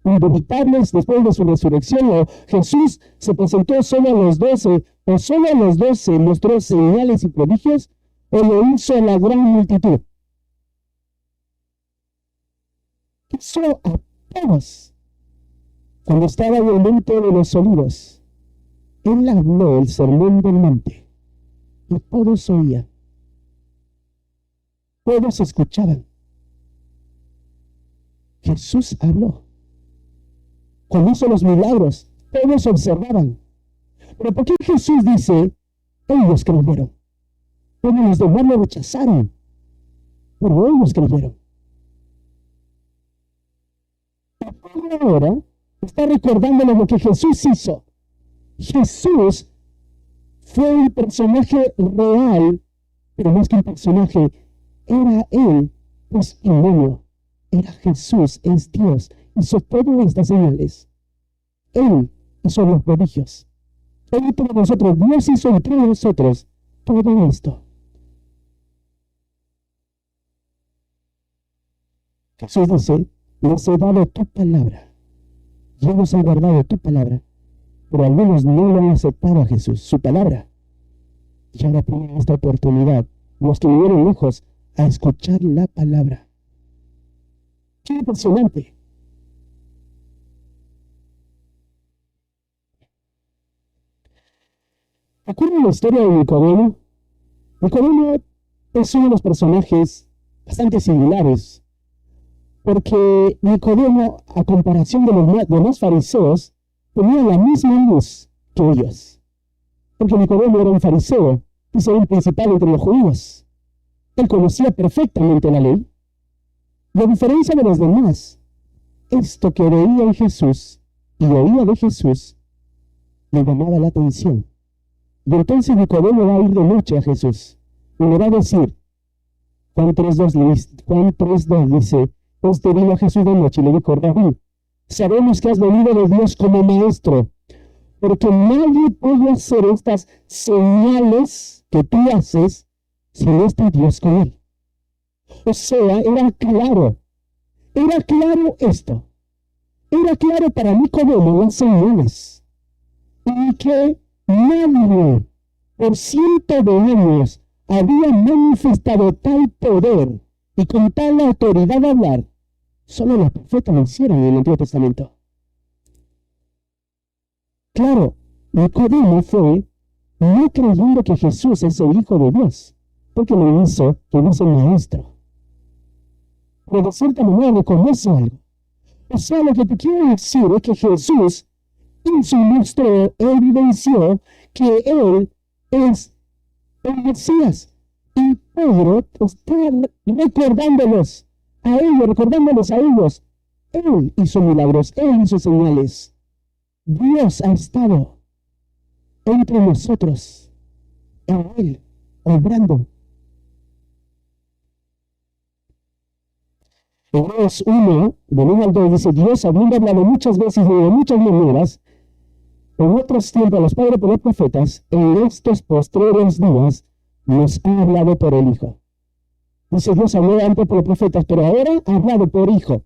indubitables después de su resurrección, o Jesús se presentó solo a los 12, o solo a los 12 mostró señales y prodigios, o lo hizo a la gran multitud. Hizo a todos. Cuando estaba en el monte de los olivos, Él habló el sermón del monte, y todos oían. Todos escuchaban. Jesús habló. Cuando hizo los milagros, todos observaban. Pero ¿por qué Jesús dice, ellos creyeron? Pero los demás lo rechazaron. Pero ellos creyeron. Y ahora está recordándonos lo que Jesús hizo. Jesús fue un personaje real, pero más que un personaje, era Él, pues humano. Era Jesús, es Dios. Hizo todas estas señales. Él hizo los prodigios. Él entre nosotros, Dios hizo entre nosotros todo esto. Jesús dice, les he dado tu palabra. Y ellos han guardado tu palabra. Pero algunos no lo han aceptado a Jesús, su palabra. Y ahora tienen esta oportunidad, los que vivieron lejos, a escuchar la palabra. ¡Qué impresionante! ¿Recuerdan la historia de Nicodemo? Nicodemo es uno de los personajes bastante singulares. porque Nicodemo, a comparación de los demás fariseos, tenía la misma luz que ellos. Porque Nicodemo era un fariseo, y era el principal entre los judíos. Él conocía perfectamente la ley. Y a diferencia de los demás, esto que veía en Jesús y oía de Jesús, le llamaba la atención. Y entonces Nicodemo va a ir de noche a Jesús y le va a decir, Juan 3:2 dice, este vino a Jesús de noche y le dijo, Rabí, sabemos que has venido de Dios como maestro, porque nadie puede hacer estas señales que tú haces si no está Dios con él. O sea, era claro esto. Era claro para Nicodemo las señales. Y que nadie por cientos de años había manifestado tal poder y con tal autoridad de hablar. Solo los profetas lo hicieron en el Antiguo Testamento. Claro, Nicodemo fue no creyendo que Jesús es el Hijo de Dios, porque lo hizo que no es el maestro. Pero de cierta manera reconoce algo. O sea, lo que te quiero decir es que Jesús hizo y mostró, evidenció que Él es el Mesías. Y Pedro está recordándolos a ellos. Él hizo milagros, Él hizo señales. Dios ha estado entre nosotros, en Él, obrando. Hebreos 1, de 1 al 2, dice, Dios, habiendo hablado muchas veces y de muchas maneras, en otros tiempos a los padres por los profetas, en estos postreros días nos ha hablado por el Hijo. Dice, Dios habló antes por los profetas, pero ahora ha hablado por Hijo.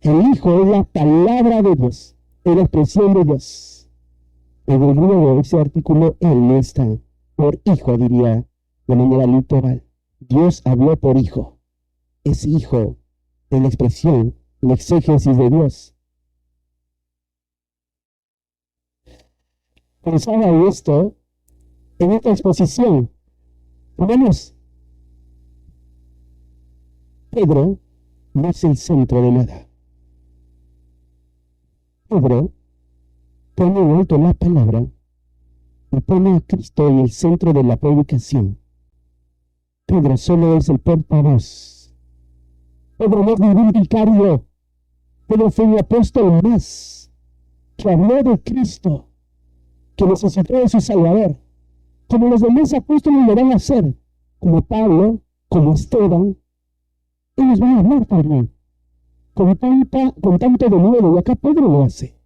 El Hijo es la palabra de Dios, es la expresión de Dios. En el griego ese artículo, Él no está. Por Hijo, diría de manera literal. Dios habló por Hijo. Es Hijo de la expresión, la exégesis de Dios. Pensaba en esto, en esta exposición. Hermanos, Pedro no es el centro de nada. Pedro pone en alto la palabra y pone a Cristo en el centro de la predicación. Pedro solo es el portavoz. Pedro no es ningún vicario. Pedro fue un apóstol más que habló de Cristo, que necesitó de su Salvador, como los demás apóstoles lo van a hacer, como Pablo, como Esteban. Ellos van a hablar también, con tanto de nuevo, y acá Pedro lo hace.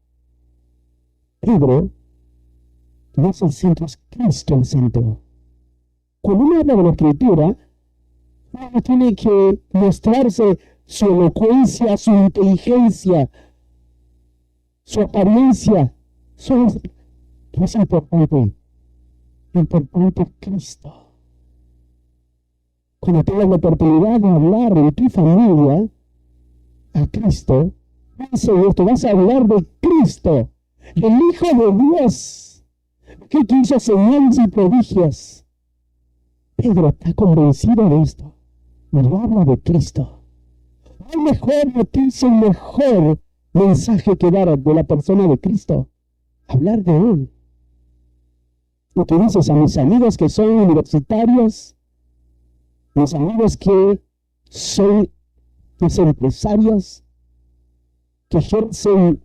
Pedro no es el centro, es Cristo el centro. Cuando uno habla de la Escritura, uno tiene que mostrarse su elocuencia, su inteligencia, su apariencia. Eso es importante. Importante es Cristo. Cuando tengas la oportunidad de hablar en tu familia a Cristo, vas a hablar de Cristo, el Hijo de Dios, que hizo señales y prodigios. Pedro está convencido de esto. Y habla de Cristo. No hay mejor noticia, un mejor mensaje que dar de la persona de Cristo. Hablar de Él. Y tú dices a mis amigos que son universitarios, mis amigos que son los empresarios, que ejercen,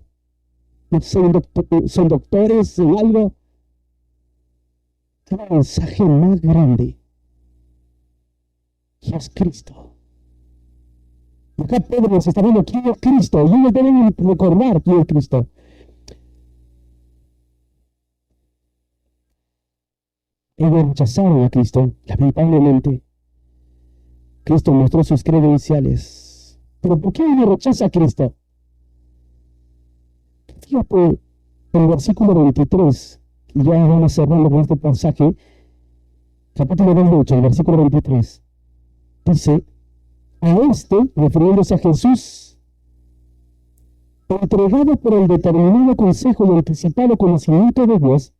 son doctores en algo, el mensaje más grande que es Cristo. Y acá Pedro nos está viendo quién es Cristo, y ellos deben recordar quién es Cristo. Ellos rechazaron a Cristo, lamentablemente. Cristo mostró sus credenciales. ¿Pero por qué uno rechaza a Cristo? Fíjate, en el versículo 23, y ya vamos cerrando con este pasaje, capítulo 28, el versículo 23, dice, a este, refiriéndose a Jesús, entregado por el determinado consejo y anticipado conocimiento de Dios,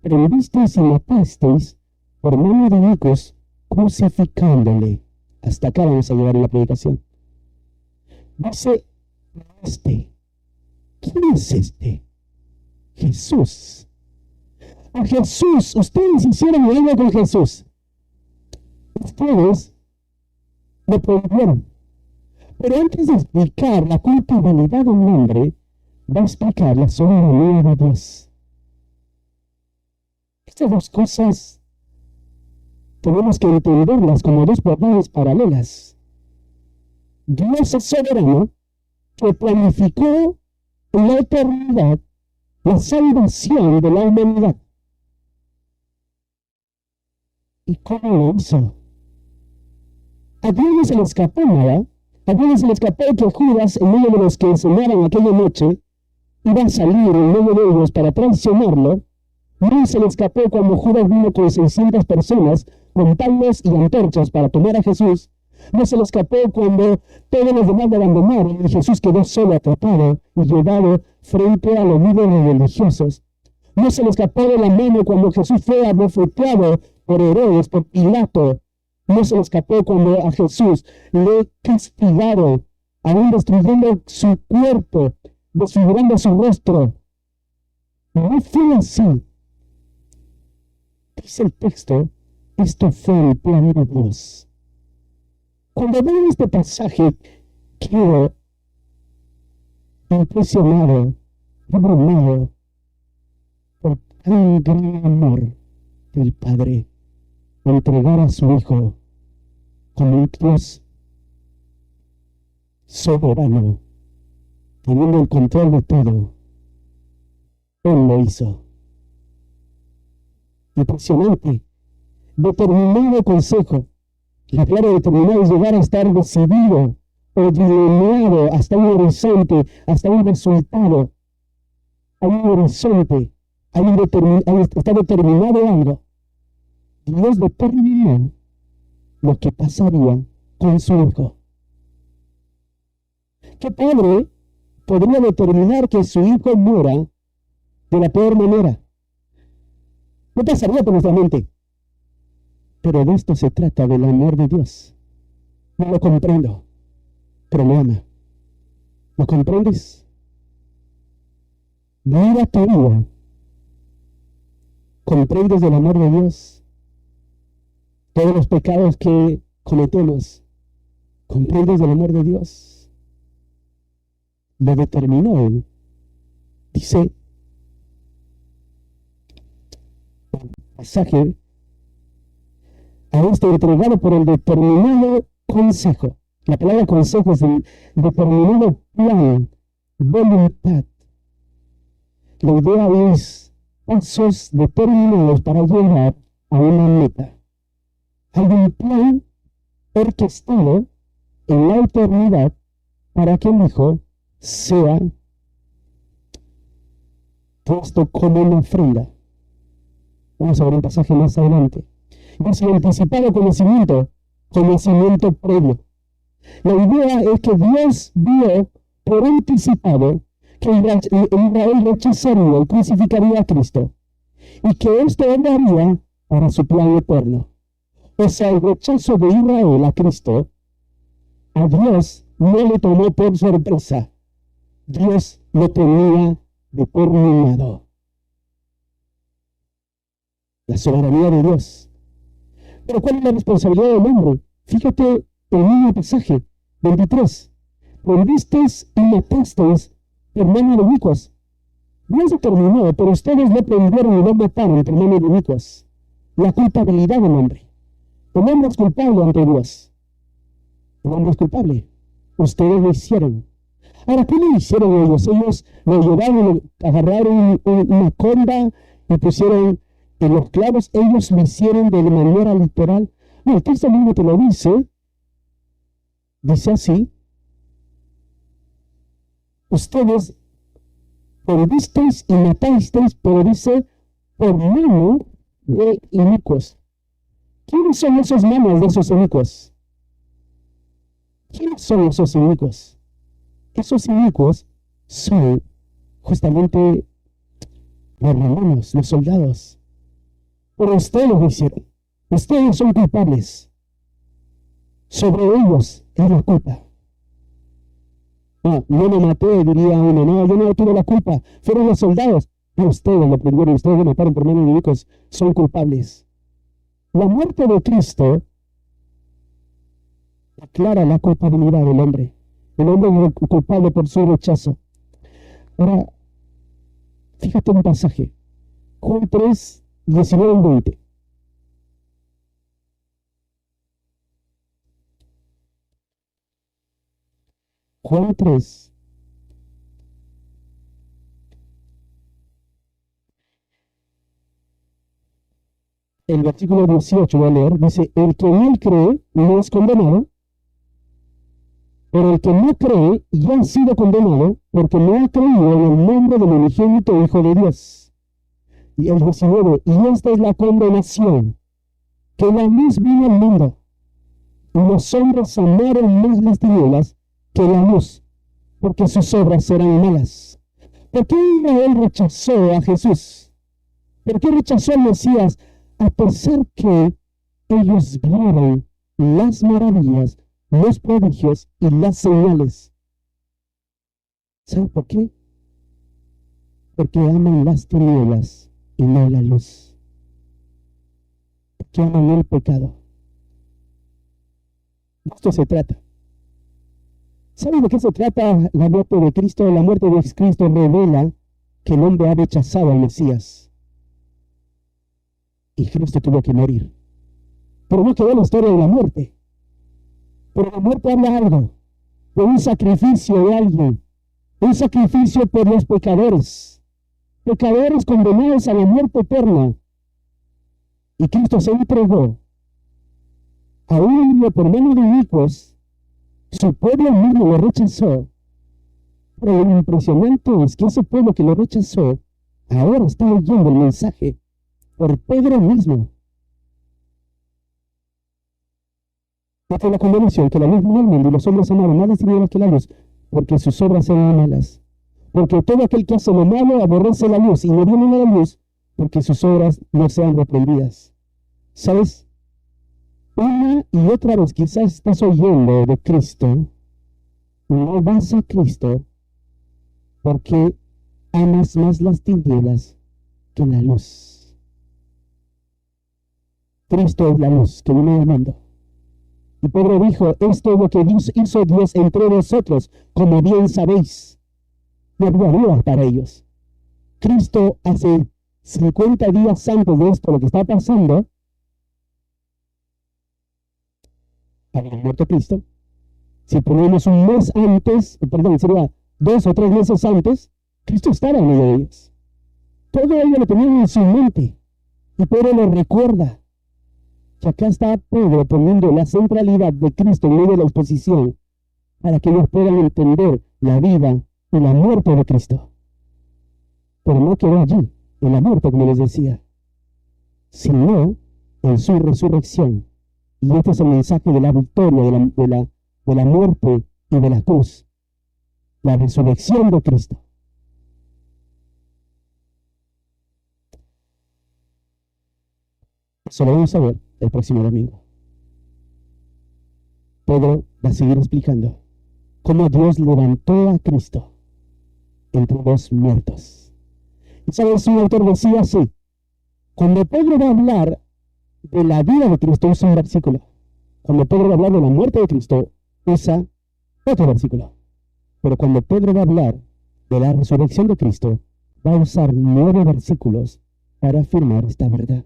prendisteis y matasteis por mano de amigos, crucificándole. Hasta acá vamos a llegar en la predicación. Dice, ¿quién es este? Jesús. A Jesús, ustedes hicieron algo con Jesús. Ustedes lo prohibieron. Pero antes de explicar la culpabilidad de un hombre, va a explicar la soberanía de Dios. Estas dos cosas tenemos que entenderlas como dos verdades paralelas. Dios es soberano, que planificó en la eternidad la salvación de la humanidad. ¿Y cómo lo hizo? A Dios no se le escapó nada. A Dios no se le escapó que Judas, en medio de los que cenaban aquella noche, iba a salir en medio de ellos para traicionarlo. No se le escapó cuando Judas vino con 600 personas, con palos y antorchas para tomar a Jesús. No se le escapó cuando todos los demás lo abandonaron y Jesús quedó solo, atrapado y llevado frente a los líderes religiosos. No se le escapó de la mano cuando Jesús fue abofeteado por Herodes, por Pilato. No se le escapó cuando a Jesús le castigaron, aún destruyendo su cuerpo, desfigurando su rostro. No fue así. Dice el texto, esto fue el plan de Dios. Cuando veo este pasaje, quedo impresionado, abrumado por tan gran amor del Padre, entregar a su Hijo como un Dios soberano, teniendo el control de todo. Él lo hizo. Impresionante, determinado consejo. La palabra determinado es llegar a estar decidido o delineado hasta un horizonte, hasta un resultado. Hay un horizonte, está determinado algo. Dios determinó lo que pasaría con su Hijo. ¿Qué padre podría determinar que su Hijo muera de la peor manera? No pasaría por nuestra mente. Pero de esto se trata, del amor de Dios. No lo comprendo, pero me ama. ¿Lo comprendes? Mira tu vida. ¿Comprendes del amor de Dios? Todos los pecados que cometemos, ¿comprendes del amor de Dios? Lo determinó Él. Dice el pasaje, a este entregado por el determinado consejo. La palabra consejo es el determinado plan, voluntad. La idea es pasos determinados para llegar a una meta. Hay un plan orquestado en la eternidad para que el Hijo sea puesto como una ofrenda. Vamos a ver un pasaje más adelante. Dice anticipado conocimiento previo. La idea es que Dios vio por anticipado que Israel rechazaría y crucificaría a Cristo, y que esto obraría para su plan eterno. O sea, el rechazo de Israel a Cristo, a Dios no le tomó por sorpresa. Dios lo tenía determinado. La soberanía de Dios. Pero ¿cuál es la responsabilidad del hombre? Fíjate el mismo pasaje, 23. Prendisteis y matasteis, hermanos de inicuos. Dios determinó, pero ustedes no prendieron y no mataron, hermanos de inicuos. La culpabilidad del hombre. El hombre es culpable ante Dios. El hombre es culpable. Ustedes lo hicieron. Ahora, ¿cómo lo hicieron ellos? Ellos lo llevaron, agarraron una conda y pusieron en los clavos. Ellos lo hicieron de manera literal. No, el texto mismo te lo dice. Dice así. Ustedes prendisteis y matasteis, pero dice, por mano de inicuos. ¿Quiénes son esos manos de esos inicuos? ¿Quiénes son esos inicuos? Esos inicuos son justamente los romanos, los soldados. Pero ustedes lo hicieron. Ustedes son culpables. Sobre ellos es la culpa. No, yo no maté, diría uno. No, yo no tuve la culpa. Fueron los soldados. No, ustedes lo prendieron, ustedes lo mataron por menos enemigos. Son culpables. La muerte de Cristo aclara la culpabilidad del hombre. El hombre es culpable por su rechazo. Ahora, fíjate un pasaje. Juan 3, 19 y 20. Juan 3. El versículo 18 voy a leer. Dice, el que en él cree no es condenado, pero el que no cree ya ha sido condenado porque no ha creído en el nombre del unigénito Hijo de Dios. Y el 19, y esta es la condenación, que la luz vino al mundo, y los hombres amaron más las tinieblas que la luz, porque sus obras eran malas. ¿Por qué Israel rechazó a Jesús? ¿Por qué rechazó al Mesías? A pesar que ellos vieron las maravillas, los prodigios y las señales. ¿Sabe por qué? Porque aman las tinieblas y no la luz. Porque aman el pecado. De esto se trata. ¿Sabe de qué se trata la muerte de Cristo? La muerte de Cristo revela que el hombre ha rechazado al Mesías. Y Cristo tuvo que morir. Pero no quedó la historia de la muerte. Pero la muerte habla algo de un sacrificio de alguien. Un sacrificio por los pecadores. Pecadores condenados a la muerte eterna. Y Cristo se entregó a un niño por menos de inicuos. Su pueblo mismo lo rechazó. Pero lo impresionante es que ese pueblo que lo rechazó ahora está oyendo el mensaje por Pedro mismo. Esta es la condenación, que la luz vino al mundo y los hombres amaron más las tinieblas que la luz, porque sus obras eran malas. Porque todo aquel que hace lo malo aborrece la luz y no viene a la luz, porque sus obras no sean reprendidas. ¿Sabes? Una y otra vez quizás estás oyendo de Cristo, no vas a Cristo porque amas más las tinieblas que la luz. Cristo es la luz que vino al mundo. Y Pedro dijo, esto es lo que hizo Dios entre vosotros, como bien sabéis. No había dudas para ellos. Cristo hace 50 días antes de esto, lo que está pasando, había muerto Cristo. Si ponemos un mes antes, sería 2 o 3 meses antes, Cristo estaba en medio de ellos. Todo ello lo tenían en su mente. Y Pedro lo recuerda. Que acá está Pedro poniendo la centralidad de Cristo en medio de la exposición para que ellos puedan entender la vida y la muerte de Cristo. Pero no quedó allí, en la muerte, como les decía, sino en su resurrección. Y este es el mensaje de la victoria, de la muerte y de la cruz. La resurrección de Cristo. Eso lo vamos a ver el próximo domingo. Pedro va a seguir explicando cómo Dios levantó a Cristo entre los muertos. Y sabes, un autor decía así, cuando Pedro va a hablar de la vida de Cristo, usa un versículo. Cuando Pedro va a hablar de la muerte de Cristo, usa otro versículo. Pero cuando Pedro va a hablar de la resurrección de Cristo, va a usar 9 versículos para afirmar esta verdad.